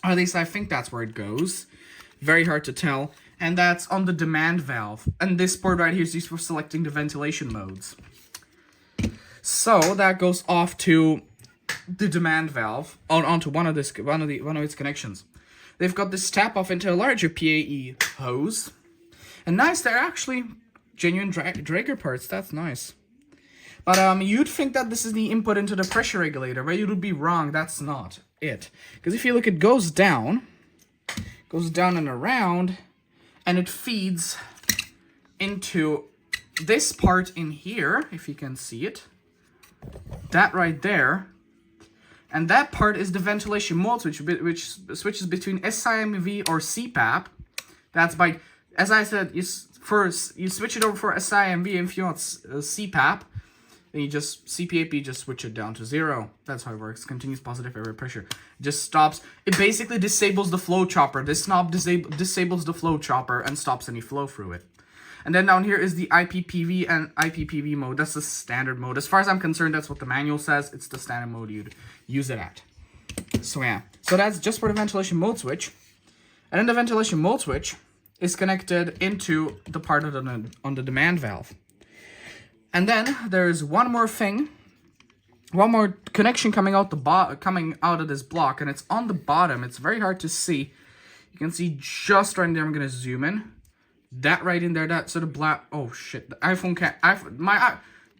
Or at least I think that's where it goes. Very hard to tell. And that's on the demand valve. And this port right here is used for selecting the ventilation modes. So that goes off to the demand valve, onto one of its connections. They've got this tap off into a larger PAE hose. And nice, they're actually genuine Dräger parts. That's nice. But you'd think that this is the input into the pressure regulator, but you would be wrong. That's not it. Because if you look, it goes down and around, and it feeds into this part in here, if you can see it. That right there. And that part is the ventilation mode switch, which switches between SIMV or CPAP. That's by, as I said, you switch it over for SIMV, and if you want CPAP, then you just CPAP, just switch it down to 0. That's how it works. Continuous positive airway pressure. It just stops. It basically disables the flow chopper. This knob disables the flow chopper and stops any flow through it. And then down here is the IPPV and IPPV mode. That's the standard mode. As far as I'm concerned, that's what the manual says. It's the standard mode you'd use it at. So yeah. So that's just for the ventilation mode switch. And then the ventilation mode switch is connected into the part of on the demand valve. And then there's one more thing. One more connection coming out of this block, and it's on the bottom. It's very hard to see. You can see just right there. I'm gonna zoom in. That right in there, that sort of black. Oh shit! The iPhone can't. My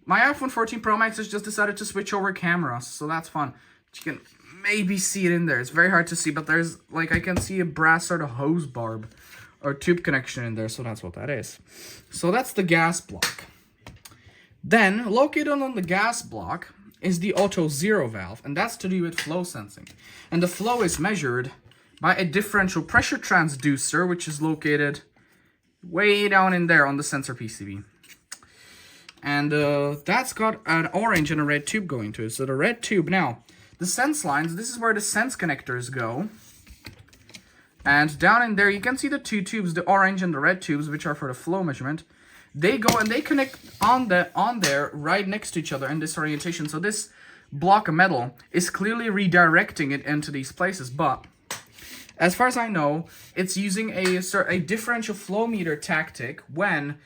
iPhone 14 Pro Max has just decided to switch over cameras, so that's fun. But you can maybe see it in there. It's very hard to see, but there's like I can see a brass sort of hose barb or tube connection in there, so that's what that is. So that's the gas block. Then located on the gas block is the auto zero valve, and that's to do with flow sensing. And the flow is measured by a differential pressure transducer, which is located way down in there on the sensor PCB. And that's got an orange and a red tube going to it. So the red tube, now, the sense lines, this is where the sense connectors go. And down in there, you can see the two tubes, the orange and the red tubes, which are for the flow measurement. They go and they connect on there right next to each other in this orientation. So this block of metal is clearly redirecting it into these places, but as far as I know, it's using a differential flow meter tactic when,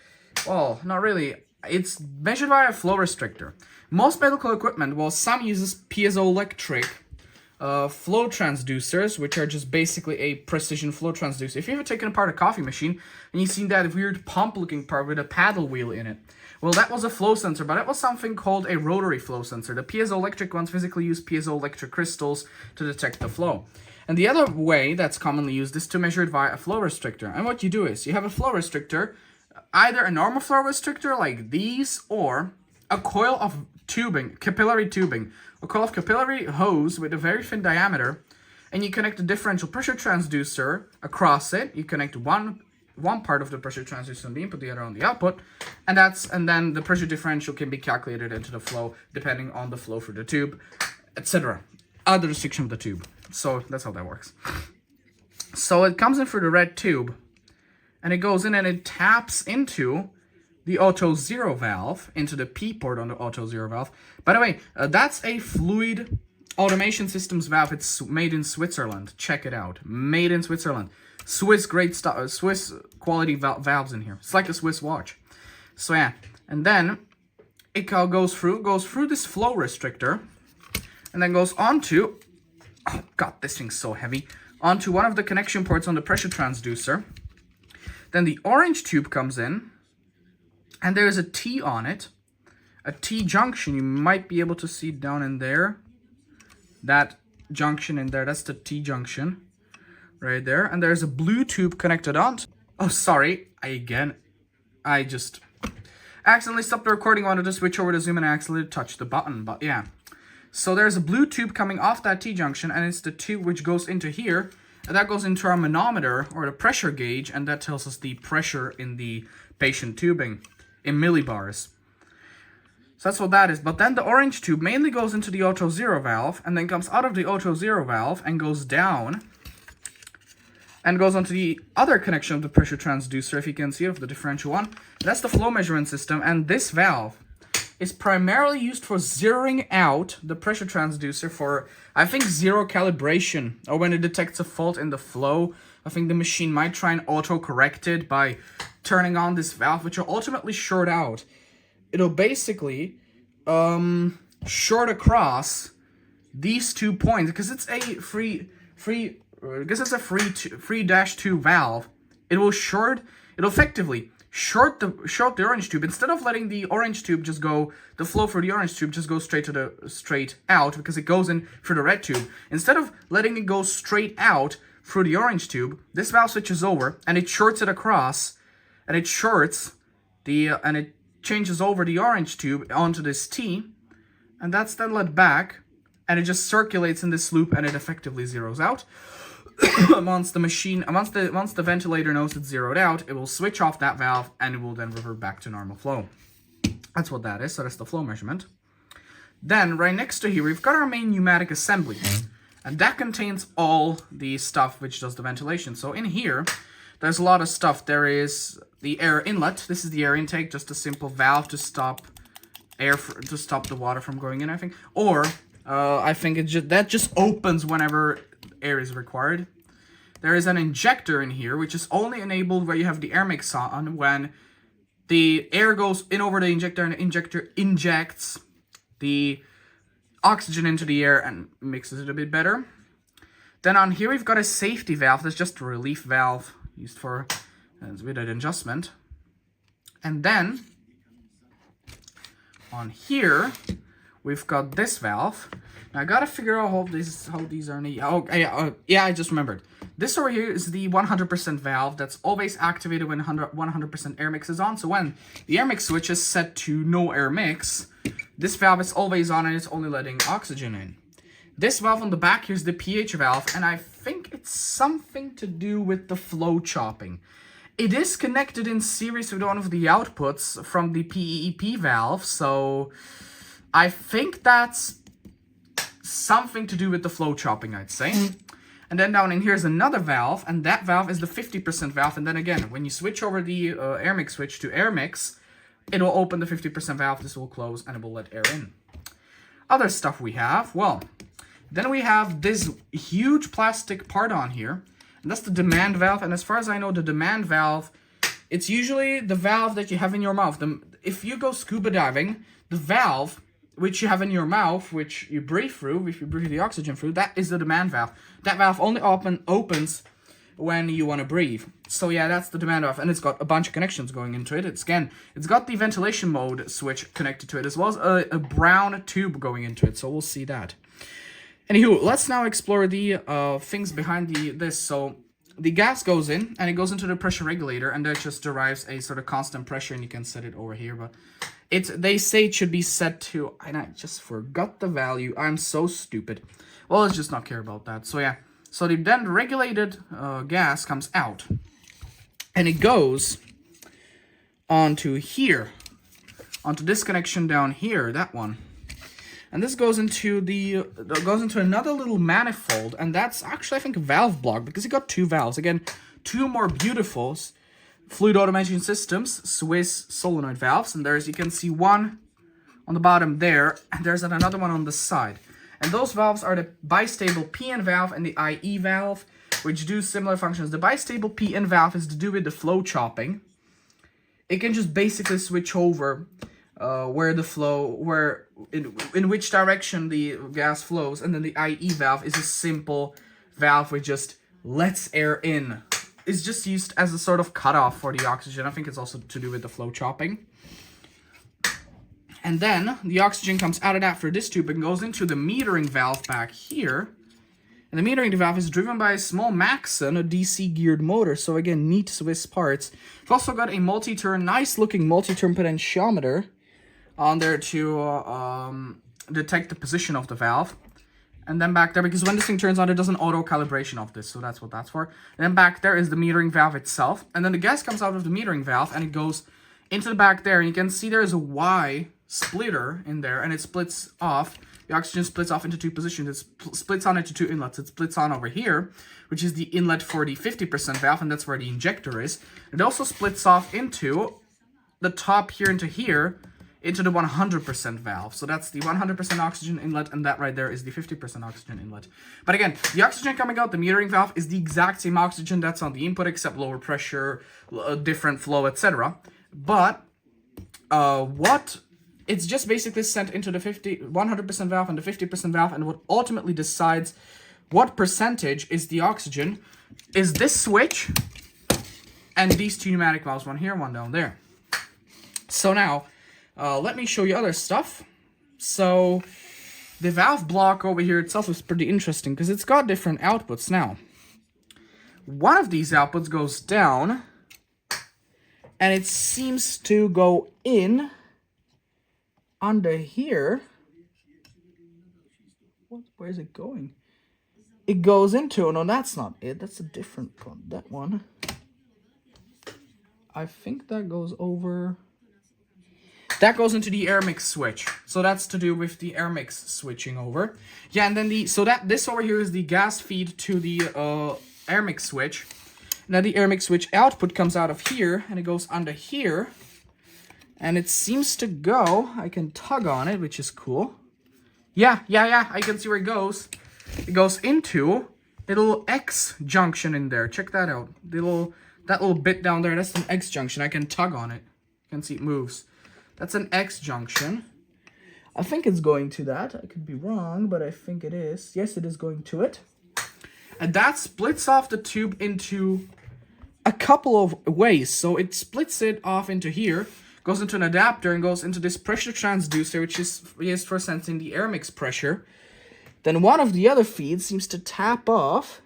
well, not really. It's measured by a flow restrictor. Most medical equipment, well, some uses piezoelectric flow transducers, which are just basically a precision flow transducer. If you've ever taken apart a coffee machine and you've seen that weird pump-looking part with a paddle wheel in it, well, that was a flow sensor, but it was something called a rotary flow sensor. The piezoelectric ones physically use piezoelectric crystals to detect the flow. And the other way that's commonly used is to measure it via a flow restrictor. And what you do is you have a flow restrictor, either a normal flow restrictor like these, or a coil of tubing, capillary tubing, a coil of capillary hose with a very thin diameter, and you connect a differential pressure transducer across it. You connect one part of the pressure transducer on the input, the other on the output, and then the pressure differential can be calculated into the flow depending on the flow through the tube, etc. Other restriction of the tube. So that's how that works. So it comes in through the red tube, and it goes in and it taps into the auto zero valve, into the P port on the auto zero valve. By the way, that's a fluid automation systems valve. It's made in Switzerland. Check it out. Made in Switzerland. Swiss great stuff. Swiss quality valves in here. It's like a Swiss watch. So yeah, and then it goes through this flow restrictor, and then goes onto, oh god, this thing's so heavy, onto one of the connection ports on the pressure transducer. Then the orange tube comes in, and there's a T on it, a T junction. You might be able to see down in there, that junction in there, that's the T junction, right there. And there's a blue tube connected on. Oh, sorry, I just accidentally stopped the recording, wanted to switch over to Zoom, and I accidentally touched the button, but yeah. So there's a blue tube coming off that T junction, and it's the tube which goes into here, and that goes into our manometer, or the pressure gauge, and that tells us the pressure in the patient tubing in millibars. So that's what that is. But then the orange tube mainly goes into the auto zero valve, and then comes out of the auto zero valve and goes down, and goes onto the other connection of the pressure transducer, if you can see it, of the differential one. That's the flow measurement system, and this valve is primarily used for zeroing out the pressure transducer for, I think, zero calibration, or when it detects a fault in the flow. I think the machine might try and auto-correct it by turning on this valve, which will ultimately short out. It'll basically short across these 2 points, because it's a free dash 2 valve. It'll effectively short the orange tube. Instead of letting the orange tube just go, the flow through the orange tube just goes straight out, because it goes in through the red tube. Instead of letting it go straight out through the orange tube, this valve switches over and it shorts it across, and it changes over the orange tube onto this T, and that's then let back, and it just circulates in this loop, and it effectively zeroes out. Once the ventilator knows it's zeroed out, it will switch off that valve, and it will then revert back to normal flow. That's what that is. So that's the flow measurement. Then right next to here, we've got our main pneumatic assembly. And that contains all the stuff which does the ventilation. So in here, there's a lot of stuff. There is the air inlet. This is the air intake, just a simple valve to stop to stop the water from going in, I think. Or I think that just opens whenever air is required. There is an injector in here, which is only enabled where you have the air mix on. When the air goes in over the injector and the injector injects the oxygen into the air and mixes it a bit better. Then on here we've got a safety valve. That's just a relief valve used for with an adjustment. And then on here we've got this valve. Now I gotta figure out how these are neat. Oh yeah, I just remembered. This over here is the 100% valve that's always activated when 100% air mix is on. So when the air mix switch is set to no air mix, this valve is always on and it's only letting oxygen in. This valve on the back here's the pH valve, and I think it's something to do with the flow chopping. It is connected in series with one of the outputs from the PEEP valve, so I think that's something to do with the flow chopping, I'd say. And then down in here's another valve, and that valve is the 50% valve. And then again, when you switch over the air mix switch to air mix, it will open the 50% valve, this will close, and it will let air in. Other stuff we have, well, then we have this huge plastic part on here, and that's the demand valve. And as far as I know, the demand valve, it's usually the valve that you have in your mouth. If you go scuba diving, the valve which you have in your mouth, which you breathe through, if you breathe the oxygen through, that is the demand valve. That valve only opens when you want to breathe. So yeah, that's the demand valve, and it's got a bunch of connections going into it. It's got the ventilation mode switch connected to it, as well as a brown tube going into it, so we'll see that. Anywho, let's now explore the things behind this. So the gas goes in, and it goes into the pressure regulator, and that just derives a sort of constant pressure, and you can set it over here, but they say it should be set to, and I just forgot the value. I'm so stupid. Well, let's just not care about that. So yeah, so the then regulated gas comes out, and it goes onto here, onto this connection down here, that one. And this goes into another little manifold, and that's actually, I think, a valve block, because it got two valves. Again, two more beautiful fluid automation systems, Swiss solenoid valves, and there's, you can see one on the bottom there, and there's another one on the side. And those valves are the bistable PN valve and the IE valve, which do similar functions. The bistable PN valve is to do with the flow chopping. It can just basically switch over in which direction the gas flows, and then the IE valve is a simple valve which just lets air in. It's just used as a sort of cutoff for the oxygen. I think it's also to do with the flow chopping. And then the oxygen comes out of that through this tube and goes into the metering valve back here. And the metering valve is driven by a small Maxon, a DC geared motor. So again, neat Swiss parts. We've also got a multi-turn, nice looking multi-turn potentiometer on there to detect the position of the valve. And then back there, because when this thing turns on, it does an auto calibration of this, so that's what that's for. And then back there is the metering valve itself, and then the gas comes out of the metering valve, and it goes into the back there, and you can see there is a Y splitter in there, and it splits off. The oxygen splits off into two positions. It splits on into two inlets. It splits on over here, which is the inlet for the 50% valve, and that's where the injector is. It also splits off into the top here into here, into the 100% valve. So that's the 100% oxygen inlet, and that right there is the 50% oxygen inlet. But again, the oxygen coming out, the metering valve, is the exact same oxygen that's on the input, except lower pressure, different flow, etc. But it's just basically sent into the 100% valve and the 50% valve, and what ultimately decides what percentage is the oxygen is this switch and these two pneumatic valves, one here, one down there. So now, let me show you other stuff. So the valve block over here itself is pretty interesting because it's got different outputs now. One of these outputs goes down, and it seems to go in under here. Where is it going? It goes into, no, that's not it. That's a different one. That one. I think that goes over. that goes into the air mix switch. So that's to do with the air mix switching over. Yeah, and then this over here is the gas feed to the air mix switch. Now the air mix switch output comes out of here, and it goes under here. And it seems to go, I can tug on it, which is cool. Yeah, I can see where it goes. It goes into a little X junction in there. Check that out. That little bit down there, that's an X junction. I can tug on it. You can see it moves. That's an X junction. I think it's going to that. I could be wrong, but I think it is. Yes, it is going to it. And that splits off the tube into a couple of ways. So it splits it off into here, goes into an adapter, and goes into this pressure transducer, which is used for sensing the air mix pressure. Then one of the other feeds seems to tap off,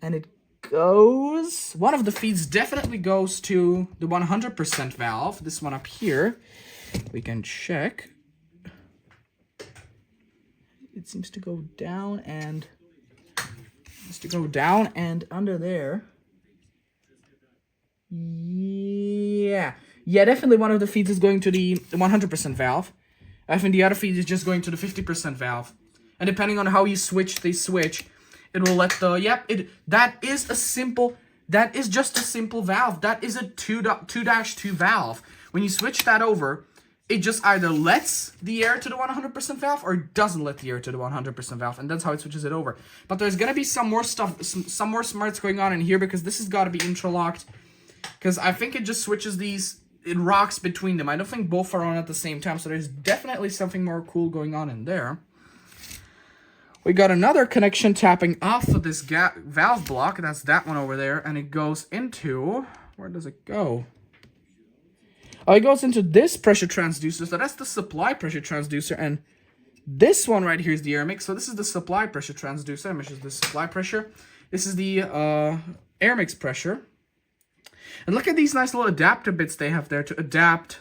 and it goes... One of the feeds definitely goes to the 100% valve, this one up here. We can check. It seems to go down and... under there. Yeah, definitely one of the feeds is going to the 100% valve. I think the other feed is just going to the 50% valve. And depending on how you switch the switch, it will let the, that is just a simple valve. That is a 2-2 valve. When you switch that over, it just either lets the air to the 100% valve or doesn't let the air to the 100% valve, and that's how it switches it over. But there's gonna be some more stuff, some more smarts going on in here, because this has got to be intralocked. Because I think it just switches these, it rocks between them. I don't think both are on at the same time, so there's definitely something more cool going on in there. We got another connection tapping off of this valve block. That's that one over there, and it goes into... Where does it go? Oh, it goes into this pressure transducer. So that's the supply pressure transducer, and this one right here is the air mix. So this is the supply pressure transducer. It measures the supply pressure. This is the air mix pressure. And look at these nice little adapter bits they have there to adapt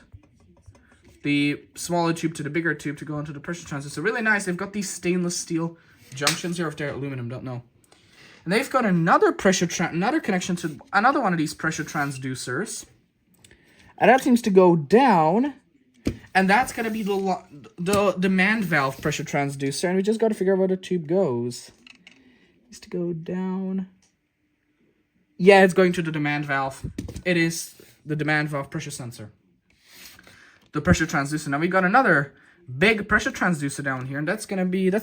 the smaller tube to the bigger tube to go into the pressure transducer. Really nice. They've got these stainless steel junctions here, if they're aluminum, don't know. And they've got another another connection to another one of these pressure transducers. And that seems to go down. And that's going to be the demand valve pressure transducer. And we just got to figure out where the tube goes. It needs to go down. Yeah, it's going to the demand valve. It is the demand valve pressure sensor. The pressure transducer. Now we got another big pressure transducer down here. And that's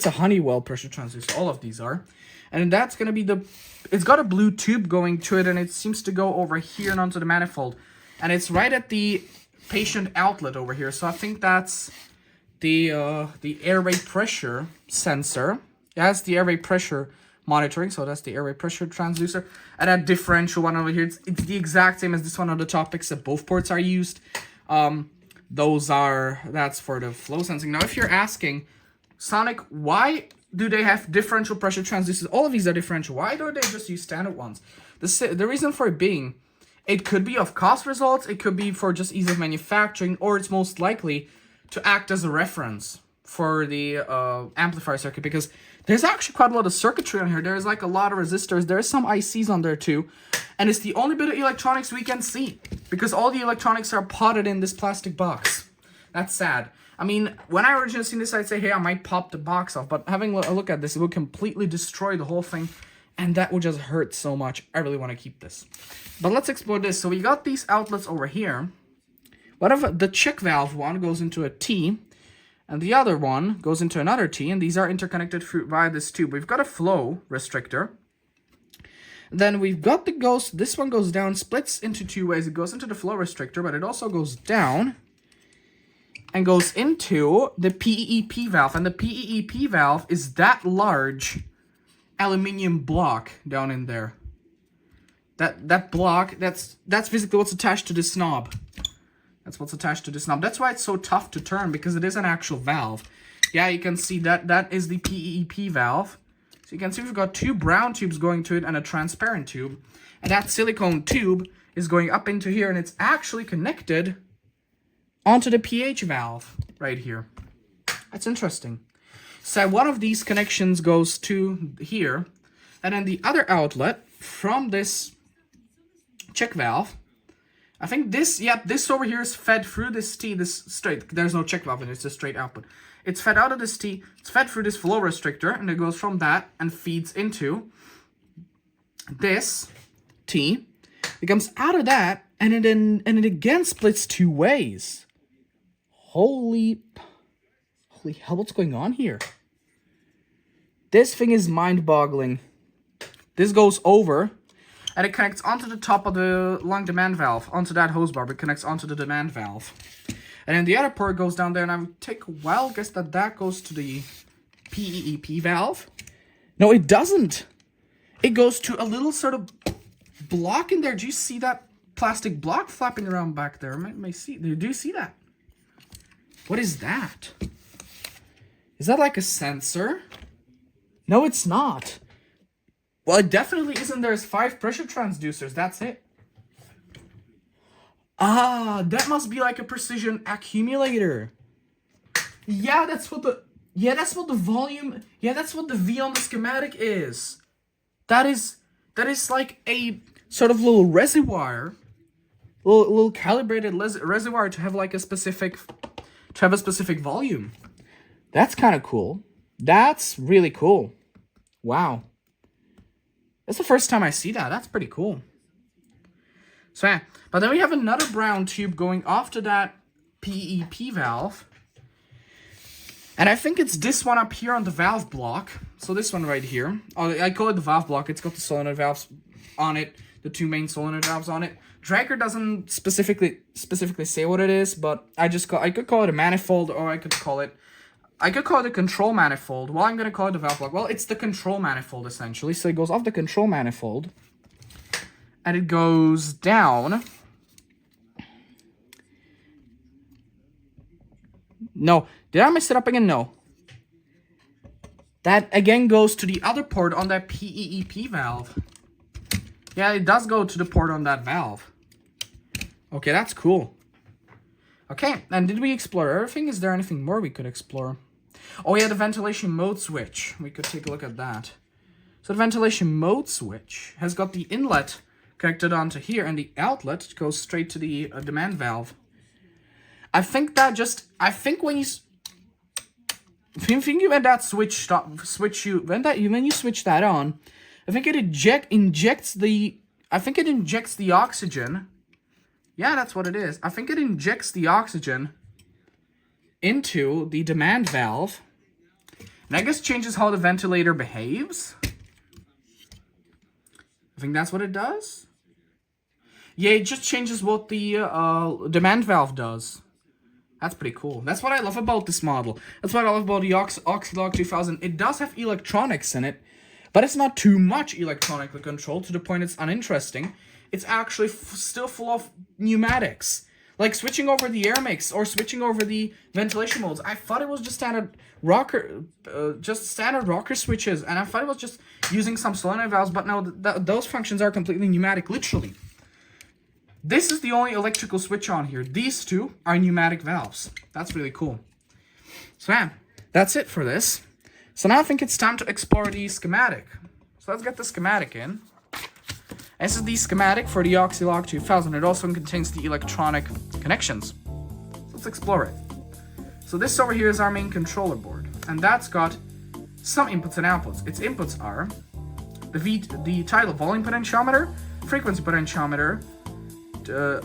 a Honeywell pressure transducer. All of these are. And that's going to be it's got a blue tube going to it. And it seems to go over here and onto the manifold. And it's right at the patient outlet over here. So I think that's the airway pressure sensor. It has the airway pressure monitoring. So that's the airway pressure transducer. And that differential one over here, it's the exact same as this one on the top, except both ports are used. That's for the flow sensing. Now, if you're asking, Sonic, why do they have differential pressure transducers? All of these are differential. Why don't they just use standard ones? The reason for it being, it could be of cost results, it could be for just ease of manufacturing, or it's most likely to act as a reference for the amplifier circuit, because there's actually quite a lot of circuitry on here. There's like a lot of resistors. There's some ICs on there too. And it's the only bit of electronics we can see, because all the electronics are potted in this plastic box. That's sad. I mean, when I originally seen this, I'd say, hey, I might pop the box off. But having a look at this, it would completely destroy the whole thing. And that would just hurt so much. I really want to keep this. But let's explore this. So we got these outlets over here. Whatever, the check valve one goes into a T. And the other one goes into another T. And these are interconnected via this tube. We've got a flow restrictor. Then we've got this one goes down, splits into two ways. It goes into the flow restrictor, but it also goes down and goes into the PEEP valve. And the PEEP valve is that large aluminium block down in there. That block, that's physically what's attached to this knob. That's what's attached to this knob. That's why it's so tough to turn, because it is an actual valve. Yeah, you can see that is the PEEP valve. So you can see we've got two brown tubes going to it and a transparent tube. And that silicone tube is going up into here, and it's actually connected onto the pH valve right here. That's interesting. So one of these connections goes to here, and then the other outlet from this check valve I think this, yep, this over here is fed through this T, this straight. There's no check valve in it, it's a straight output. It's fed out of this T, it's fed through this flow restrictor, and it goes from that and feeds into this T. It comes out of that, and it again splits two ways. Holy hell, what's going on here? This thing is mind-boggling. This goes over, and it connects onto the top of the long demand valve, onto that hose bar, but it connects onto the demand valve. And then the other port goes down there, and I would take a wild guess that that goes to the PEEP valve. No, it doesn't. It goes to a little sort of block in there. Do you see that plastic block flapping around back there? Do you see that? What is that? Is that like a sensor? No, it's not. Well, it definitely isn't. There's 5 pressure transducers. That's it. Ah, that must be like a precision accumulator. Yeah, that's what the volume. Yeah, that's what the V on the schematic is. That is like a sort of little reservoir, little calibrated reservoir to have like a specific volume. That's kind of cool. That's really cool. Wow. That's the first time I see that. That's pretty cool. So yeah, but then we have another brown tube going off to that PEP valve. And I think it's this one up here on the valve block. So this one right here. Oh, I call it the valve block. It's got the solenoid valves on it, the 2 main solenoid valves on it. Dräger doesn't specifically say what it is, but I could call it a manifold, or I could call it a control manifold. Well, I'm gonna call it the valve block. Well, it's the control manifold essentially. So it goes off the control manifold, and it goes down. No, did I mess it up again? No. That again goes to the other port on that PEEP valve. Yeah, it does go to the port on that valve. Okay, that's cool. Okay, and did we explore everything? Is there anything more we could explore? Oh yeah, the ventilation mode switch. We could take a look at that. So the ventilation mode switch has got the inlet connected onto here, and the outlet goes straight to the demand valve. I think when you switch that on, I think it injects the oxygen. Yeah, that's what it is. I think it injects the oxygen into the demand valve, and I guess changes how the ventilator behaves. I think that's what it does. Yeah, it just changes what the demand valve does. That's pretty cool. That's what I love about this model. That's what I love about the Oxylog 2000. It does have electronics in it, but it's not too much electronically controlled to the point it's uninteresting. It's actually still full of pneumatics. Like switching over the air mix or switching over the ventilation modes. I thought it was just standard rocker switches, and I thought it was just using some solenoid valves, but no, those functions are completely pneumatic, literally. This is the only electrical switch on here. These two are pneumatic valves. That's really cool. So yeah, that's it for this. So now I think it's time to explore the schematic. So let's get the schematic in. This is the schematic for the Oxylog 2000. It also contains the electronic connections. So let's explore it. So this over here is our main controller board, and that's got some inputs and outputs. Its inputs are the tidal volume potentiometer, frequency potentiometer,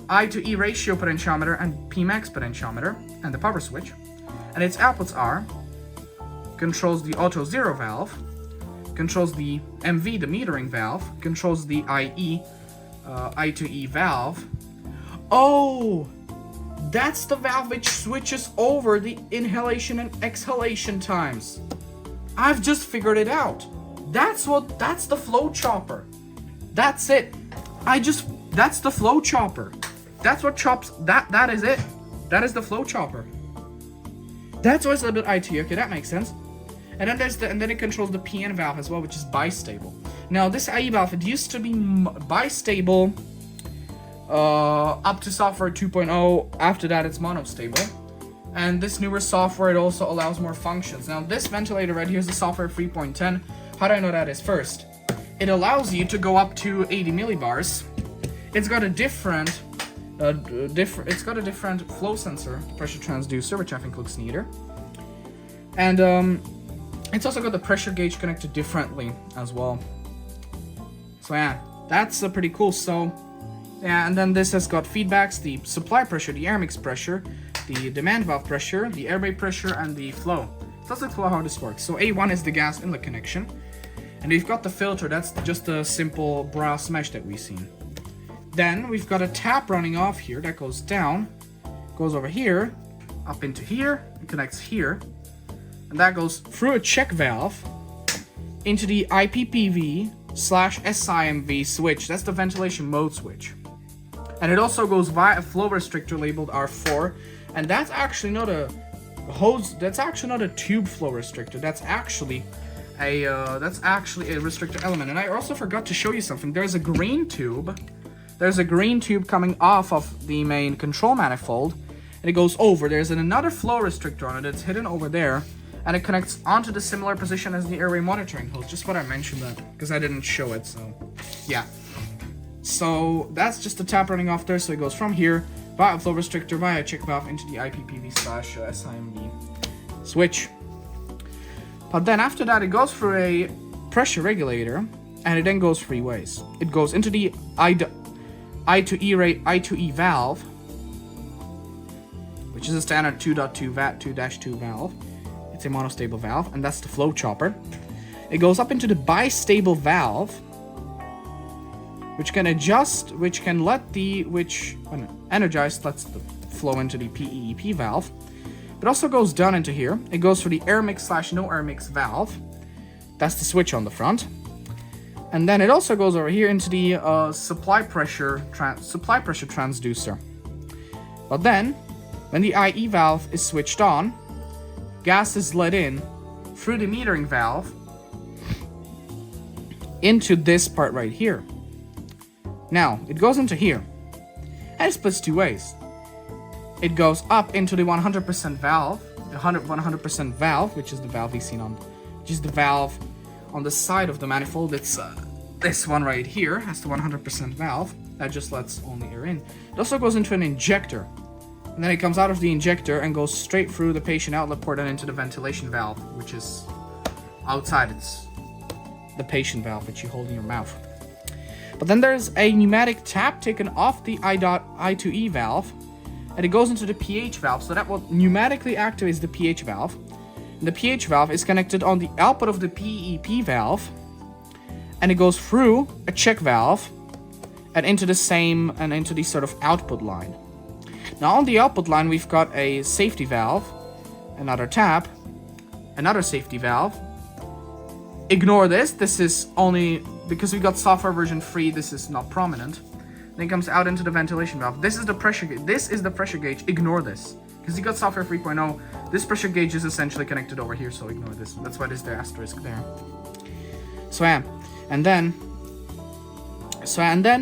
I to E ratio potentiometer, and Pmax potentiometer, and the power switch. And its outputs are controls the auto zero valve, controls the MV, the metering valve, controls the IE, I to E valve. Oh, that's the valve which switches over the inhalation and exhalation times. I've just figured it out. That's the flow chopper. That's it. That's the flow chopper. That's what chops, that is it. That is the flow chopper. That's why it's a little bit IT. Okay, that makes sense. And then it controls the PN valve as well, which is bistable. Now this IE valve, it used to be bistable up to software 2.0. After that, it's monostable. And this newer software, it also allows more functions. Now this ventilator right here is the software 3.10. How do I know that is? First, it allows you to go up to 80 millibars. It's got a different It's got a different flow sensor pressure transducer, which I think looks neater. And it's also got the pressure gauge connected differently as well. So yeah, that's pretty cool. So yeah, and then this has got feedbacks: the supply pressure, the air mix pressure, the demand valve pressure, the airway pressure, and the flow. So let's explore how this works. So A1 is the gas inlet connection, and we've got the filter. That's just a simple brass mesh that we've seen. Then we've got a tap running off here that goes down, goes over here, up into here, and connects here. And that goes through a check valve into the IPPV/SIMV switch. That's the ventilation mode switch. And it also goes via a flow restrictor labeled R4. And that's actually not a hose, that's actually not a tube flow restrictor. That's actually a restrictor element. And I also forgot to show you something. There's a green tube coming off of the main control manifold, and it goes over. There's another flow restrictor on it. It's hidden over there, and it connects onto the similar position as the airway monitoring hose. Just what I mentioned that, because I didn't show it, so yeah. So that's just the tap running off there. So it goes from here via a flow restrictor, via a check valve into the IPPV/SIMV switch. But then after that, it goes through a pressure regulator, and it then goes three ways. It goes into the I2E valve, which is a standard 2.2 valve. It's a monostable valve, and that's the flow chopper. It goes up into the bistable valve, which can energize, lets the flow into the PEEP valve. It also goes down into here. It goes for the air mix/no air mix valve. That's the switch on the front. And then it also goes over here into the supply pressure transducer. But then, when the IE valve is switched on, gas is let in through the metering valve into this part right here. Now, it goes into here, and it splits two ways. It goes up into the 100% valve, the 100% valve, which is the valve we've seen on, which is the valve on the side of the manifold. It's this one right here has the 100% valve that just lets only air in. It also goes into an injector, and then it comes out of the injector and goes straight through the patient outlet port and into the ventilation valve, which is outside. It's the patient valve which you hold in your mouth. But then there's a pneumatic tap taken off the I2E valve, and it goes into the pH valve. So that what pneumatically activates the pH valve. And the pH valve is connected on the output of the PEP valve, and it goes through a check valve and into the sort of output line. Now on the output line, we've got a safety valve, another tap, another safety valve. Ignore this. This is only because we got software version 3. This is not prominent. Then it comes out into the ventilation valve. This is the pressure gauge. This is the pressure gauge. Ignore this because you got software 3.0. This pressure gauge is essentially connected over here, so ignore this. That's why there's the asterisk there. So yeah, and then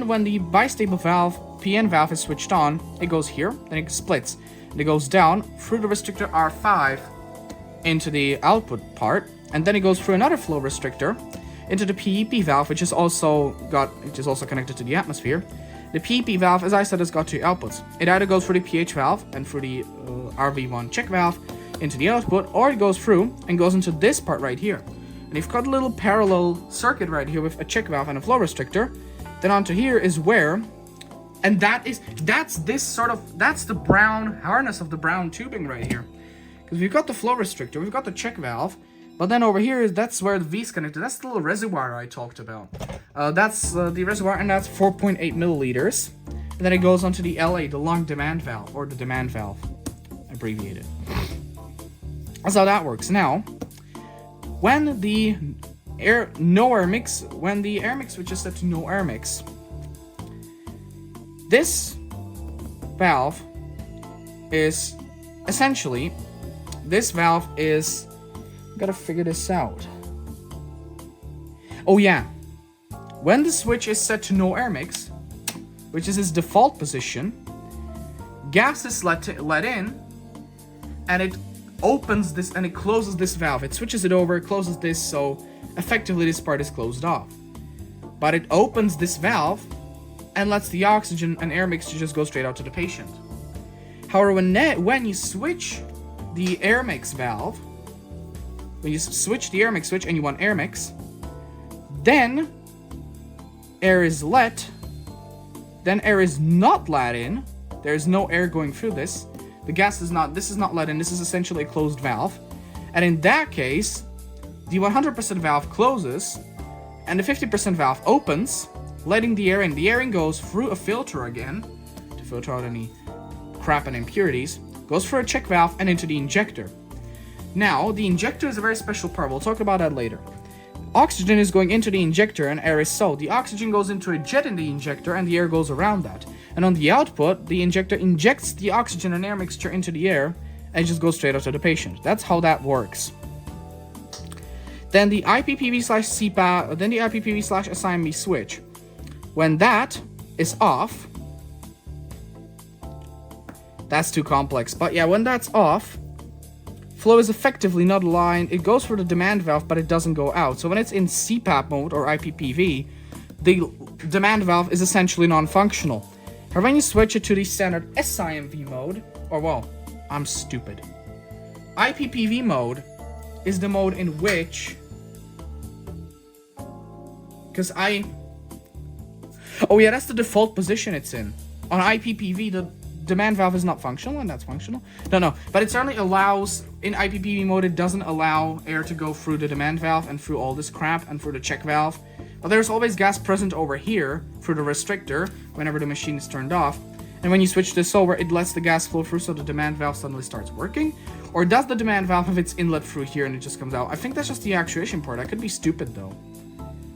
when the bistable valve, PN valve, is switched on, it goes here, then it splits, and it goes down through the restrictor R5 into the output part, and then it goes through another flow restrictor into the PEP valve, which is also connected to the atmosphere. The PEP valve, as I said, has got two outputs. It either goes through the pH valve and through the RV1 check valve into the output, or it goes through and goes into this part right here. And you've got a little parallel circuit right here with a check valve and a flow restrictor. Then onto here is where, and that's the brown harness of the brown tubing right here. Because we've got the flow restrictor, we've got the check valve, but then over here, that's where the V's connected. That's the little reservoir I talked about. That's the reservoir, and that's 4.8 milliliters. And then it goes onto the LA, the long demand valve, or the demand valve, abbreviated. That's how that works. Now, when the air mix switch is set to no air mix, this valve is essentially, gotta figure this out. Oh yeah, when the switch is set to no air mix, which is its default position, gas is let in, and it opens this and it closes this valve. It switches it over, closes this, so effectively this part is closed off. But it opens this valve and lets the oxygen and air mixture just go straight out to the patient. However, when you switch the air mix valve, when you switch the air mix switch and you want air mix, then air is let, then air is not let in. There's no air going through this. The gas is not, this is not let in. This is essentially a closed valve. And in that case, the 100% valve closes and the 50% valve opens, letting the air in. The air in goes through a filter again to filter out any crap and impurities, goes through a check valve and into the injector. Now, the injector is a very special part. We'll talk about that later. Oxygen is going into the injector and air is so. The oxygen goes into a jet in the injector and the air goes around that. And on the output, the injector injects the oxygen and air mixture into the air and it just goes straight out to the patient. That's how that works. Then the IPPV/CPAP, then the IPPV/SIMV switch. When that is off, that's too complex. But yeah, when that's off, flow is effectively not aligned. It goes through the demand valve, but it doesn't go out. So when it's in CPAP mode or IPPV, the demand valve is essentially non-functional. Or when you switch it to the standard SIMV mode, or well, I'm stupid. IPPV mode is the mode in which, oh yeah, that's the default position it's in. On IPPV, the demand valve is not functional, and that's functional. No, but it certainly allows, in IPPV mode, it doesn't allow air to go through the demand valve and through all this crap and through the check valve. But there's always gas present over here through the restrictor whenever the machine is turned off. And when you switch this over, it lets the gas flow through so the demand valve suddenly starts working. Or does the demand valve have its inlet through here and it just comes out? I think that's just the actuation part. I could be stupid though.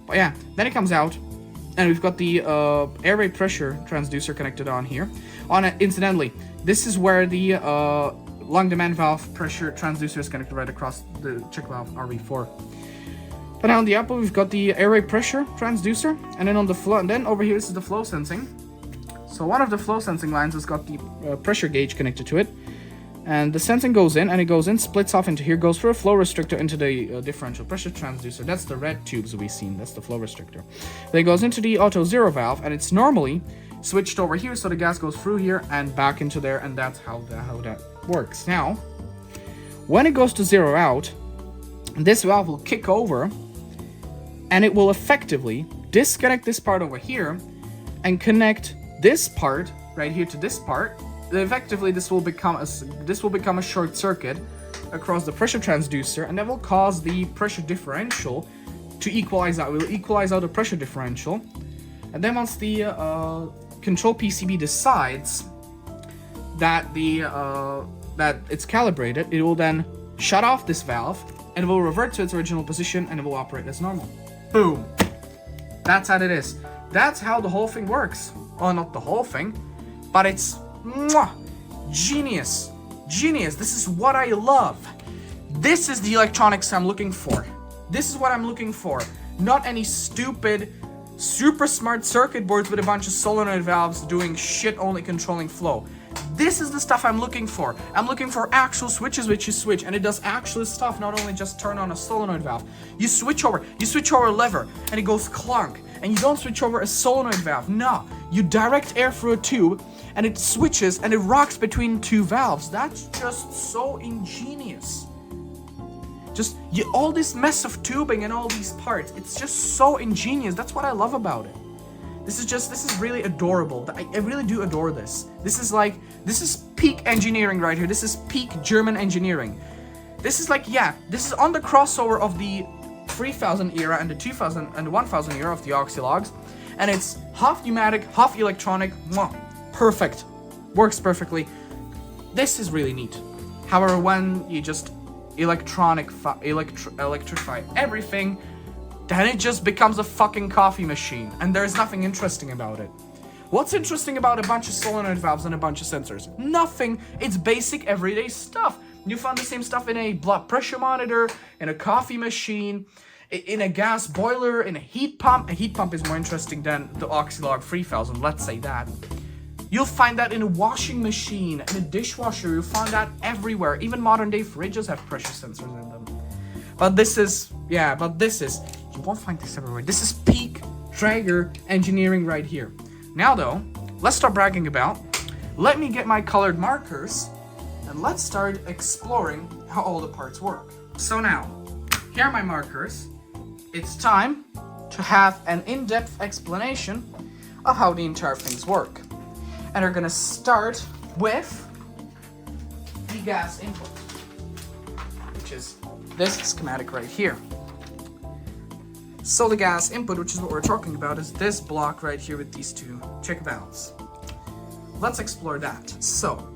But yeah, then it comes out. And we've got the airway pressure transducer connected on here. Incidentally, this is where the lung demand valve pressure transducer is connected right across the check valve RV4. But now on the output, we've got the airway pressure transducer, and then on the flow, and then over here, this is the flow sensing. So one of the flow sensing lines has got the pressure gauge connected to it, and the sensing goes in, and it goes in, splits off into here, goes through a flow restrictor into the differential pressure transducer. That's the red tubes we've seen. That's the flow restrictor. Then it goes into the auto zero valve, and it's normally switched over here, so the gas goes through here and back into there, and that's how that works. Now, when it goes to zero out, this valve will kick over, and it will effectively disconnect this part over here and connect this part right here to this part. Effectively, this will become a short circuit across the pressure transducer, and that will cause the pressure differential to equalize out. It will equalize out the pressure differential, and then once the control PCB decides that that it's calibrated, it will then shut off this valve and it will revert to its original position and it will operate as normal. Boom. That's how it is. That's how the whole thing works. Well, not the whole thing, but it's genius. Genius. This is what I love. This is the electronics I'm looking for. This is what I'm looking for. Not any stupid, super smart circuit boards with a bunch of solenoid valves doing shit only controlling flow. This is the stuff I'm looking for. I'm looking for actual switches which you switch, and it does actual stuff, not only just turn on a solenoid valve. You switch over a lever, and it goes clunk, and you don't switch over a solenoid valve. No, you direct air through a tube, and it switches, and it rocks between two valves. That's just so ingenious. All this mess of tubing and all these parts, it's just so ingenious. That's what I love about it. This is really adorable. I really do adore this. This is peak engineering right here. This is peak German engineering. This is this is on the crossover of the 3000 era and the 2000 and the 1000 era of the Oxylogs. And it's half pneumatic, half electronic. Perfect. Works perfectly. This is really neat. However, when you just electrify everything, then it just becomes a fucking coffee machine, and there's nothing interesting about it. What's interesting about a bunch of solenoid valves and a bunch of sensors? Nothing. It's basic everyday stuff. You found the same stuff in a blood pressure monitor, in a coffee machine, in a gas boiler, in a heat pump. A heat pump is more interesting than the Oxylog 3000, let's say that. You'll find that in a washing machine, in a dishwasher. You'll find that everywhere. Even modern day fridges have pressure sensors in them. But this is, you won't find this everywhere. This is peak Dräger engineering right here. Now though, let's stop bragging about. Let me get my colored markers and let's start exploring how all the parts work. So now, here are my markers. It's time to have an in-depth explanation of how the entire things work. And we're gonna start with the gas input, which is this schematic right here. So the gas input, which is what we're talking about, is this block right here with these two check valves. Let's explore that. So,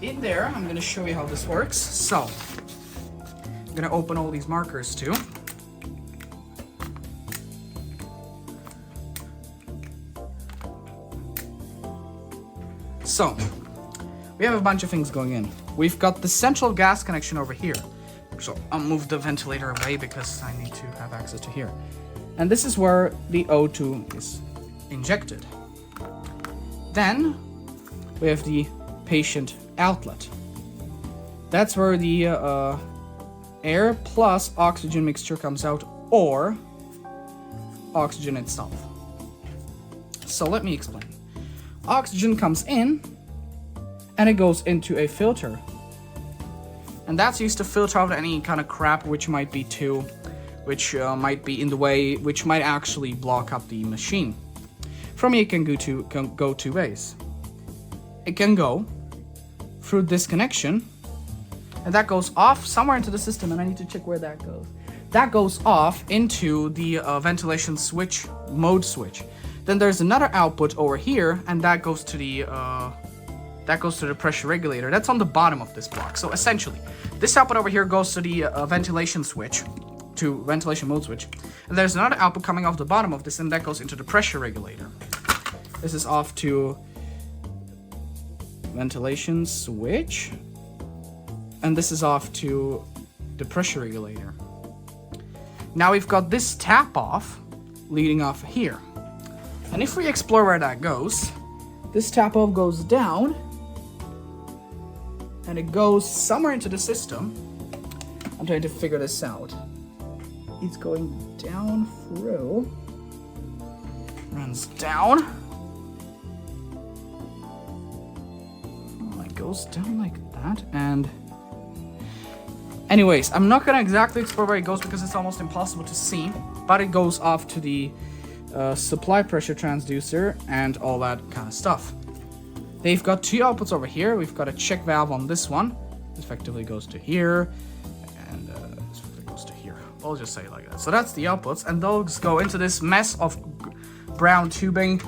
in there, I'm gonna show you how this works. So, I'm gonna open all these markers too. So, we have a bunch of things going in. We've got the central gas connection over here. So I'll move the ventilator away because I need to have access to here. And this is where the O2 is injected. Then we have the patient outlet. That's where the air plus oxygen mixture comes out, or oxygen itself. So let me explain. Oxygen comes in and it goes into a filter. And that's used to filter out any kind of crap which might be might be in the way, which might actually block up the machine. From here, it can go two ways. It can go through this connection, and that goes off somewhere into the system, and I need to check where that goes. That goes off into the ventilation switch, mode switch. Then there's another output over here, and that goes to the pressure regulator. That's on the bottom of this block. So essentially, this output over here goes to the ventilation switch, to ventilation mode switch. And there's another output coming off the bottom of this, and that goes into the pressure regulator. This is off to ventilation switch, and this is off to the pressure regulator. Now we've got this tap off leading off here. And if we explore where that goes, this tap off goes down, and it goes somewhere into the system. I'm trying to figure this out. It's going down through, runs down. Oh, it goes down like that, and anyways, I'm not gonna exactly explore where it goes because it's almost impossible to see, but it goes off to the supply pressure transducer and all that kind of stuff. They've got two outputs over here. We've got a check valve on this one. This effectively goes to here, and this goes to here. I'll just say it like that. So that's the outputs, and those go into this mess of brown tubing,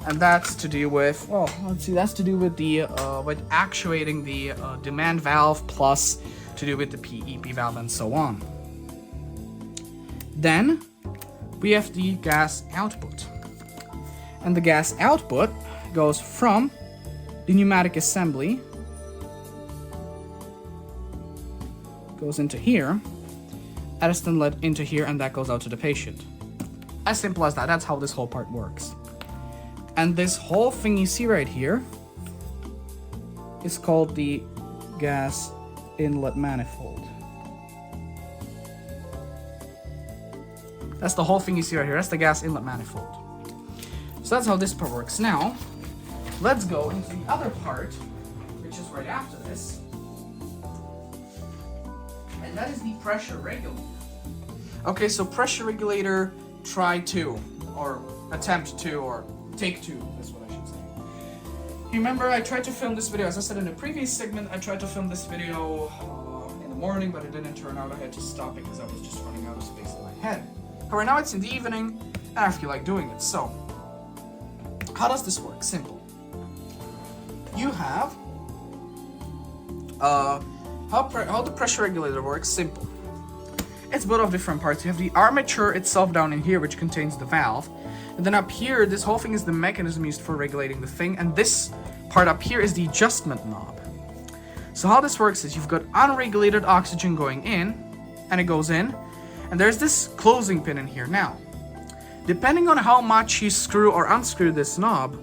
and that's to do with, well, let's see, that's to do with the with actuating the demand valve, plus to do with the PEP valve and so on. Then we have the gas output, and the gas output goes from the pneumatic assembly, goes into here, and is then led into here, and that goes out to the patient. As simple as that. That's how this whole part works. And this whole thing you see right here is called the gas inlet manifold. That's the whole thing you see right here. That's the gas inlet manifold. So that's how this part works. Now, let's go into the other part, which is right after this. And that is the pressure regulator. Okay, so pressure regulator try 2, or attempt 2, or take 2, is what I should say. You remember I tried to film this video, as I said in the previous segment, I tried to film this video in the morning, but it didn't turn out. I had to stop because I was just running out of space in my head. However, now it's in the evening, and I feel like doing it. So, how does this work? Simple. You have how the pressure regulator works. Simple. It's built of different parts. You have the armature itself down in here, which contains the valve, and then up here, this whole thing is the mechanism used for regulating the thing, and this part up here is the adjustment knob. So how this works is you've got unregulated oxygen going in, and it goes in, and there's this closing pin in here. Now, depending on how much you screw or unscrew this knob,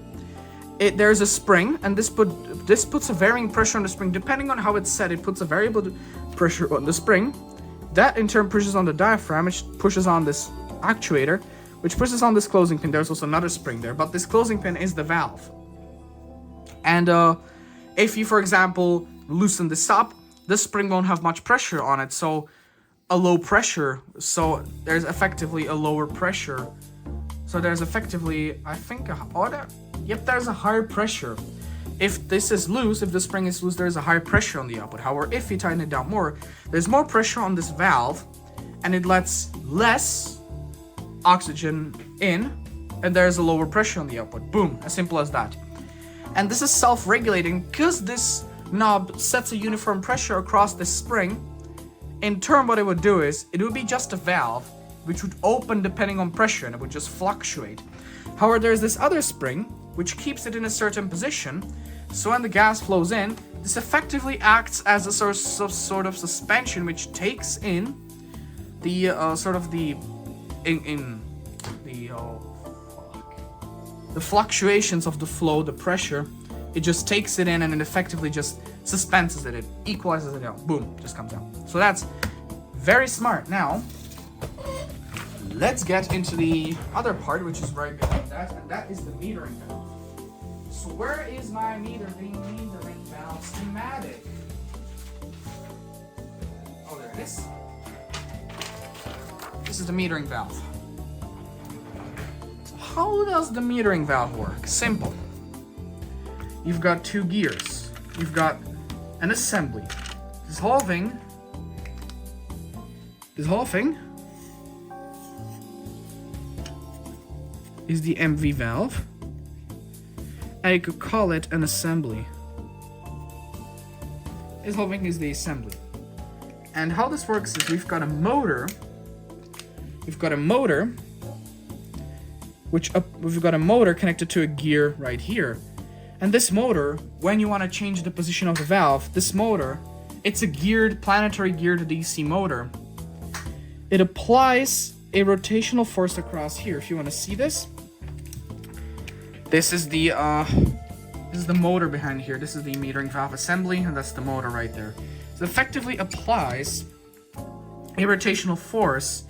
there's a spring, and this puts a varying pressure on the spring. Depending on how it's set, it puts a variable pressure on the spring. That in turn pushes on the diaphragm, which pushes on this actuator, which pushes on this closing pin. There's also another spring there, but this closing pin is the valve. And if you, for example, loosen this up, this spring won't have much pressure on it, so a low pressure, so there's effectively a lower pressure. So there's effectively, I think, there's a higher pressure. If this is loose, if the spring is loose, there's a higher pressure on the output. However, if you tighten it down more, there's more pressure on this valve, and it lets less oxygen in, and there's a lower pressure on the output. Boom, as simple as that. And this is self-regulating because this knob sets a uniform pressure across this spring. In turn, what it would do is, it would be just a valve, which would open depending on pressure, and it would just fluctuate. However, there's this other spring, which keeps it in a certain position, so when the gas flows in, this effectively acts as a sort of suspension, which takes in the the fluctuations of the flow, the pressure. It just takes it in and it effectively just suspends it. It equalizes it out. Boom, just comes out. So that's very smart. Now, let's get into the other part, which is right behind that, and that is the metering valve. So where is my metering valve schematic? Oh, there it is. This is the metering valve. So how does the metering valve work? Simple. You've got two gears. You've got an assembly. This whole thing is the MV valve, and you could call it an assembly. This whole thing is the assembly. And how this works is we've got a motor. We've got a motor connected to a gear right here. And this motor, when you want to change the position of the valve, this motor, it's a planetary geared DC motor. It applies a rotational force across here. If you want to see this, this is the motor behind here. This is the metering valve assembly, and that's the motor right there. So it effectively applies a rotational force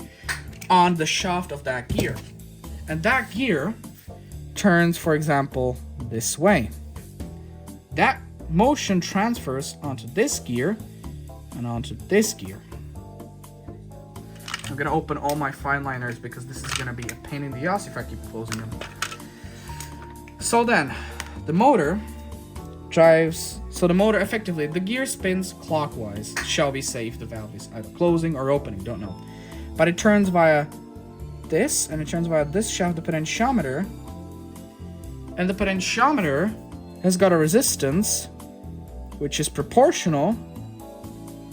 on the shaft of that gear. And that gear turns, for example, this way. That motion transfers onto this gear and onto this gear. I'm gonna open all my fine liners because this is gonna be a pain in the ass if I keep closing them. So then, the motor drives, so the motor effectively, the gear spins clockwise, shall we say, if the valve is either closing or opening, don't know. But it turns via this, and it turns via this shaft, the potentiometer, and the potentiometer has got a resistance which is proportional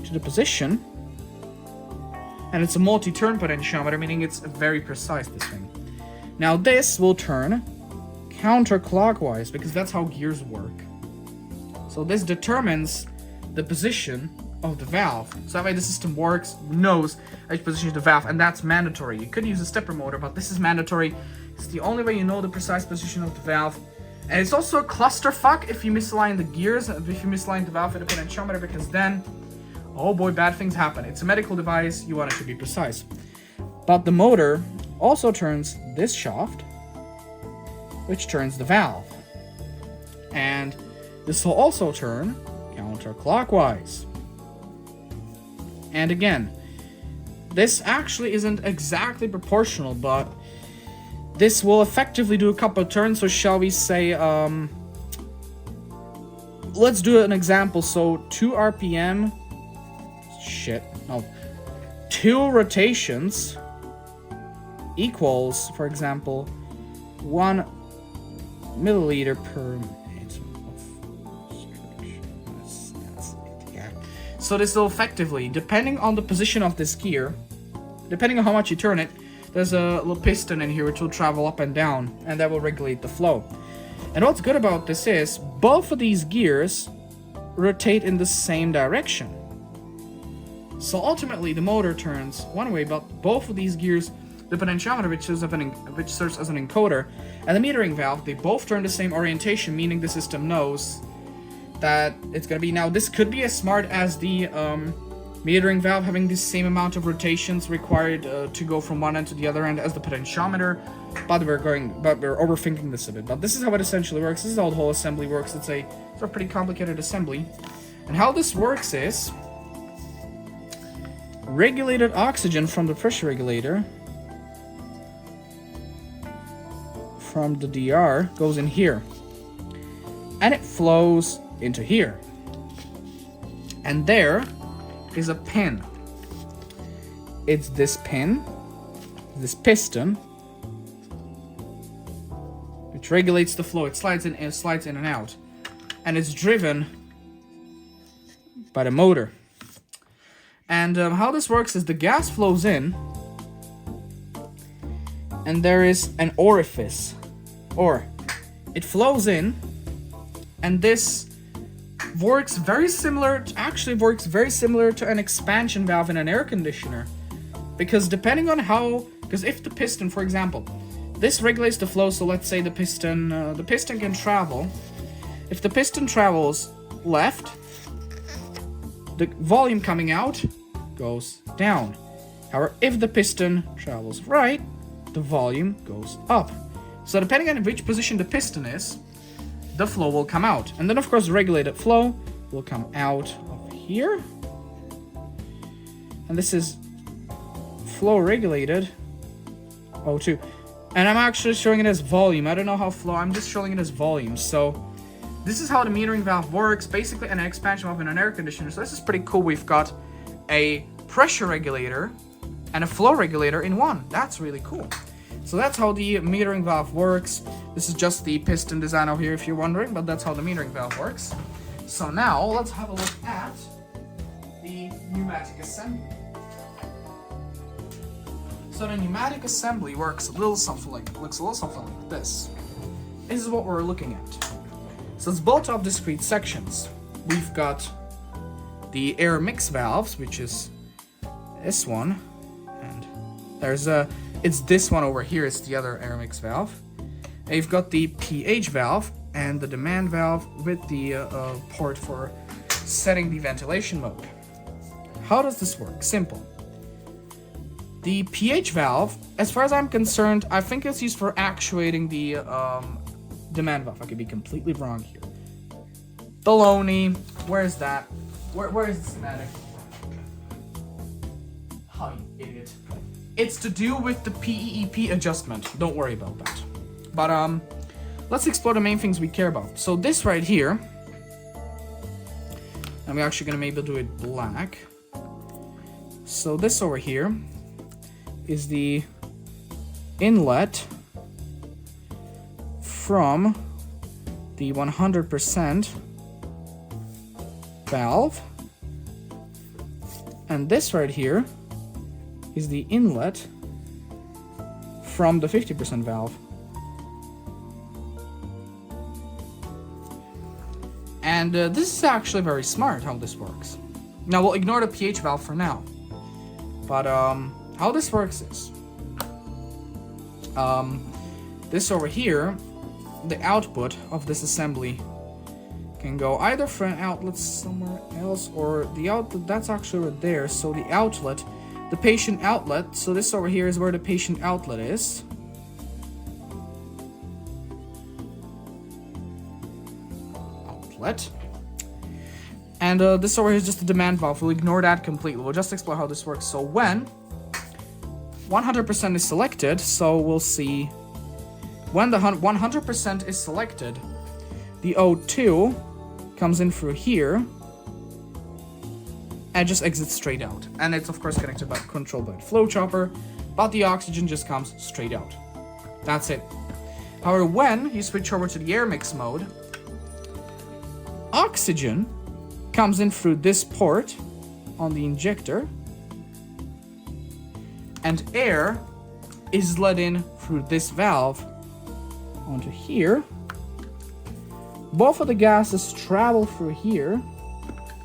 to the position, and it's a multi-turn potentiometer, meaning it's very precise, this thing. Now this will turn counterclockwise because that's how gears work. So this determines the position of the valve. So that way the system works, knows how to position the valve, and that's mandatory. You could use a stepper motor, but this is mandatory. It's the only way you know the precise position of the valve. And it's also a clusterfuck if you misalign the gears, if you misalign the valve with the potentiometer, because then, oh boy, bad things happen. It's a medical device, you want it to be precise. But the motor also turns this shaft, which turns the valve. And this will also turn counterclockwise. And again, this actually isn't exactly proportional, but this will effectively do a couple of turns. So shall we say, let's do an example. So 2 RPM, 2 rotations equals, for example, 1 milliliter per minute. So this will effectively, depending on the position of this gear, depending on how much you turn it, there's a little piston in here which will travel up and down, and that will regulate the flow. And what's good about this is, both of these gears rotate in the same direction. So ultimately the motor turns one way, but both of these gears, the potentiometer, which serves as an encoder, and the metering valve, they both turn the same orientation, meaning the system knows that it's going to be. Now this could be as smart as the metering valve having the same amount of rotations required to go from one end to the other end as the potentiometer, but we're overthinking this a bit. But this is how it essentially works. This is how the whole assembly works. It's a pretty complicated assembly. And how this works is regulated oxygen from the pressure regulator from the DR goes in here, and it flows into here, and there is a pin. It's this pin, this piston, which regulates the flow. It slides in and out, and it's driven by the motor. And how this works is the gas flows in, and there is an orifice, or it flows in, and this works very similar to an expansion valve in an air conditioner, because depending on because if the piston, for example, this regulates the flow, so let's say the piston can travel. If the piston travels left, the volume coming out goes down. However, if the piston travels right, the volume goes up. So depending on which position the piston is, the flow will come out. And then of course regulated flow will come out of here. And this is flow regulated O2. And I'm actually showing it as volume. I don't know how flow, I'm just showing it as volume. So this is how the metering valve works, basically an expansion valve in an air conditioner. So this is pretty cool. We've got a pressure regulator and a flow regulator in one. That's really cool. So that's how the metering valve works. This is just the piston design over here if you're wondering, but that's how the metering valve works. So now let's have a look at the pneumatic assembly. So the pneumatic assembly looks a little something like this. This is what we're looking at. So it's built of discrete sections. We've got the air mix valves, which is this one, and there's it's this one over here is the other air mix valve. And you've got the pH valve and the demand valve with the port for setting the ventilation mode. How does this work? Simple. The pH valve, as far as I'm concerned, I think it's used for actuating the demand valve. I could be completely wrong here. Baloney. Where is that? Where is the schematic? Oh, you idiot. It's to do with the PEEP adjustment. Don't worry about that. But let's explore the main things we care about. So this right here, and we're actually gonna maybe do it black. So this over here is the inlet from the 100% valve, and this right here is the inlet from the 50% valve. And this is actually very smart how this works. Now we'll ignore the pH valve for now, but how this works is this over here, the output of this assembly can go either for an outlet somewhere else, or the outlet that's actually right there. So the outlet, the patient outlet, so this over here is where the patient outlet is. Outlet. And this over here is just the demand valve. We'll ignore that completely. We'll just explore how this works. So when 100% is selected, so we'll see when the 100% is selected, the O2 comes in through here and just exits straight out. And it's of course connected by controlled by the flow chopper, but the oxygen just comes straight out. That's it. However, when you switch over to the air mix mode, oxygen comes in through this port on the injector, and air is let in through this valve onto here. Both of the gases travel through here,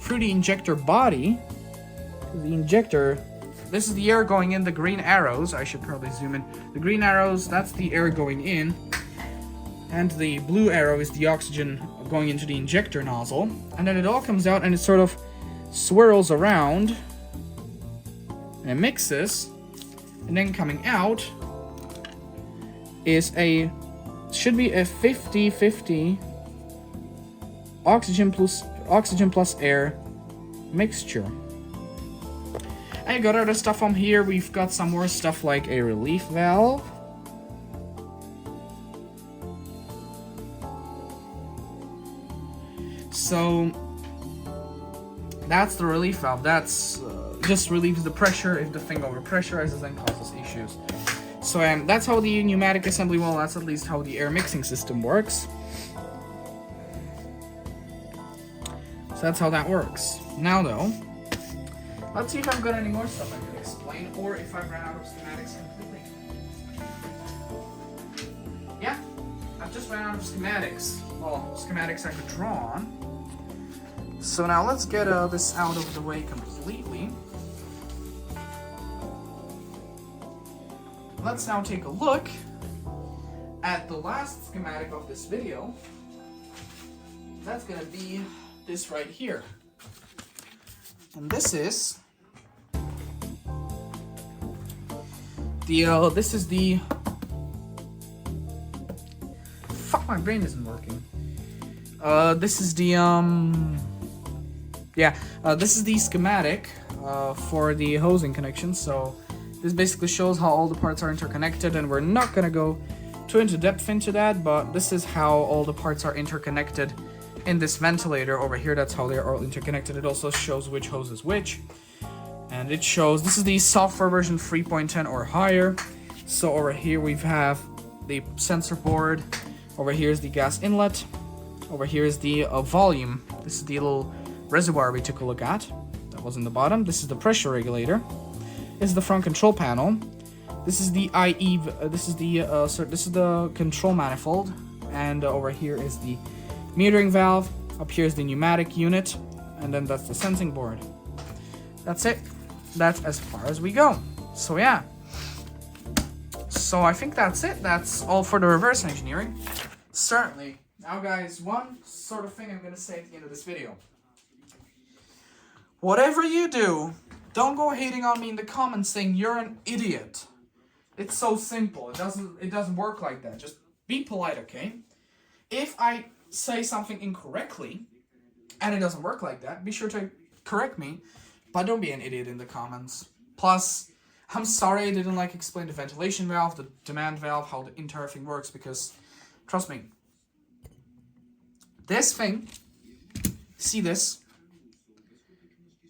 through the injector body. The injector, this is the air going in, the green arrows, I should probably zoom in. The green arrows, that's the air going in, and the blue arrow is the oxygen going into the injector nozzle. And then it all comes out and it sort of swirls around and it mixes, and then coming out is should be a 50-50 oxygen plus air mixture. I got other stuff on here. We've got some more stuff like a relief valve. So that's the relief valve. That's just relieves the pressure if the thing overpressurizes and causes issues. So that's how the pneumatic assembly, well, that's at least how the air mixing system works. So that's how that works. Now though, let's see if I've got any more stuff I can explain, or if I've ran out of schematics completely. Yeah, I've just ran out of schematics. Well, schematics I could draw on. So now let's get this out of the way completely. Let's now take a look at the last schematic of this video. That's gonna be this right here. And this is the fuck, my brain isn't working. This is the this is the schematic for the hosing connection. So this basically shows how all the parts are interconnected, and we're not gonna go too into depth into that, but this is how all the parts are interconnected in this ventilator over here. That's how they're all interconnected. It also shows which hose is which, and it shows this is the software version 3.10 or higher. So over here we have the sensor board, over here is the gas inlet, over here is the volume. This is the little reservoir we took a look at that was in the bottom. This is the pressure regulator. This is the front control panel. This is the IE. This is the control manifold, and over here is the metering valve. Up here is the pneumatic unit, and then that's the sensing board. That's it. That's as far as we go. So yeah. So I think that's it. That's all for the reverse engineering. Certainly. Now guys, one sort of thing I'm gonna say at the end of this video. Whatever you do, don't go hating on me in the comments saying you're an idiot. It's so simple. It doesn't work like that. Just be polite, okay? If I say something incorrectly and it doesn't work like that, be sure to correct me, but don't be an idiot in the comments. Plus, I'm sorry I didn't explain the ventilation valve, the demand valve, how the entire thing works, because trust me, this thing, see this?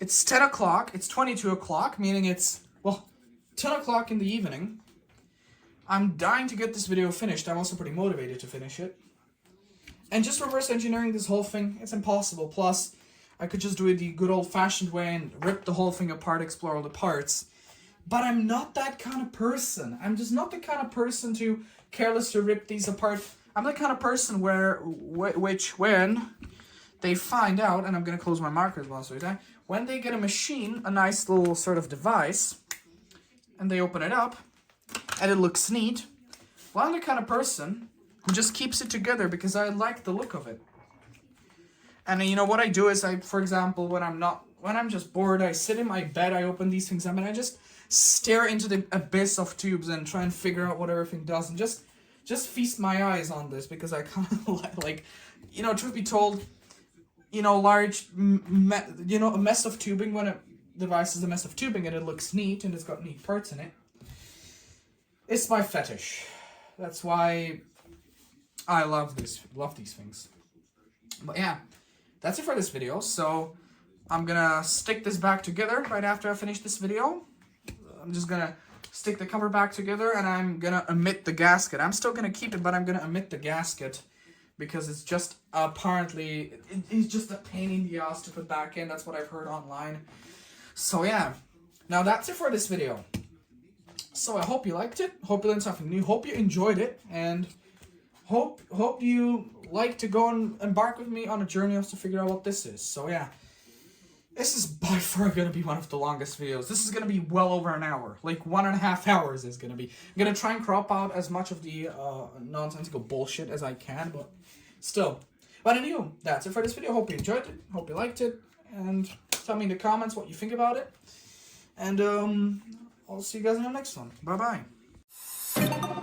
It's 10 o'clock, it's 22 o'clock, meaning it's, well, 10 o'clock in the evening. I'm dying to get this video finished. I'm also pretty motivated to finish it. And just reverse engineering this whole thing, it's impossible. Plus, I could just do it the good old-fashioned way and rip the whole thing apart, explore all the parts. But I'm not that kind of person. I'm just not the kind of person to carelessly rip these apart. I'm the kind of person when they find out, and I'm going to close my markers while I die, when they get a machine, a nice little sort of device, and they open it up, and it looks neat, well, I'm the kind of person who just keeps it together because I like the look of it. And you know what I do is for example, when I'm just bored, I sit in my bed, I open these things up, and I just stare into the abyss of tubes and try and figure out what everything does, and just feast my eyes on this, because I kind of like, truth be told, a mess of tubing, when a device is a mess of tubing and it looks neat and it's got neat parts in it, it's my fetish. That's why I love these things. But yeah, that's it for this video. So I'm gonna stick this back together right after I finish this video. I'm just gonna stick the cover back together, and I'm gonna omit the gasket. I'm still gonna keep it, but I'm gonna omit the gasket because it's just apparently it's just a pain in the ass to put back in. That's what I've heard online. So yeah, now that's it for this video. So I hope you liked it. Hope you learned something new. Hope you enjoyed it, and hope you like to go and embark with me on a journey to figure out what this is. So yeah, this is by far going to be one of the longest videos. This is going to be well over an hour. Like 1.5 hours is going to be. I'm going to try and crop out as much of the nonsensical bullshit as I can, but still. But anyway, that's it for this video. Hope you enjoyed it. Hope you liked it. And tell me in the comments what you think about it. And I'll see you guys in the next one. Bye bye.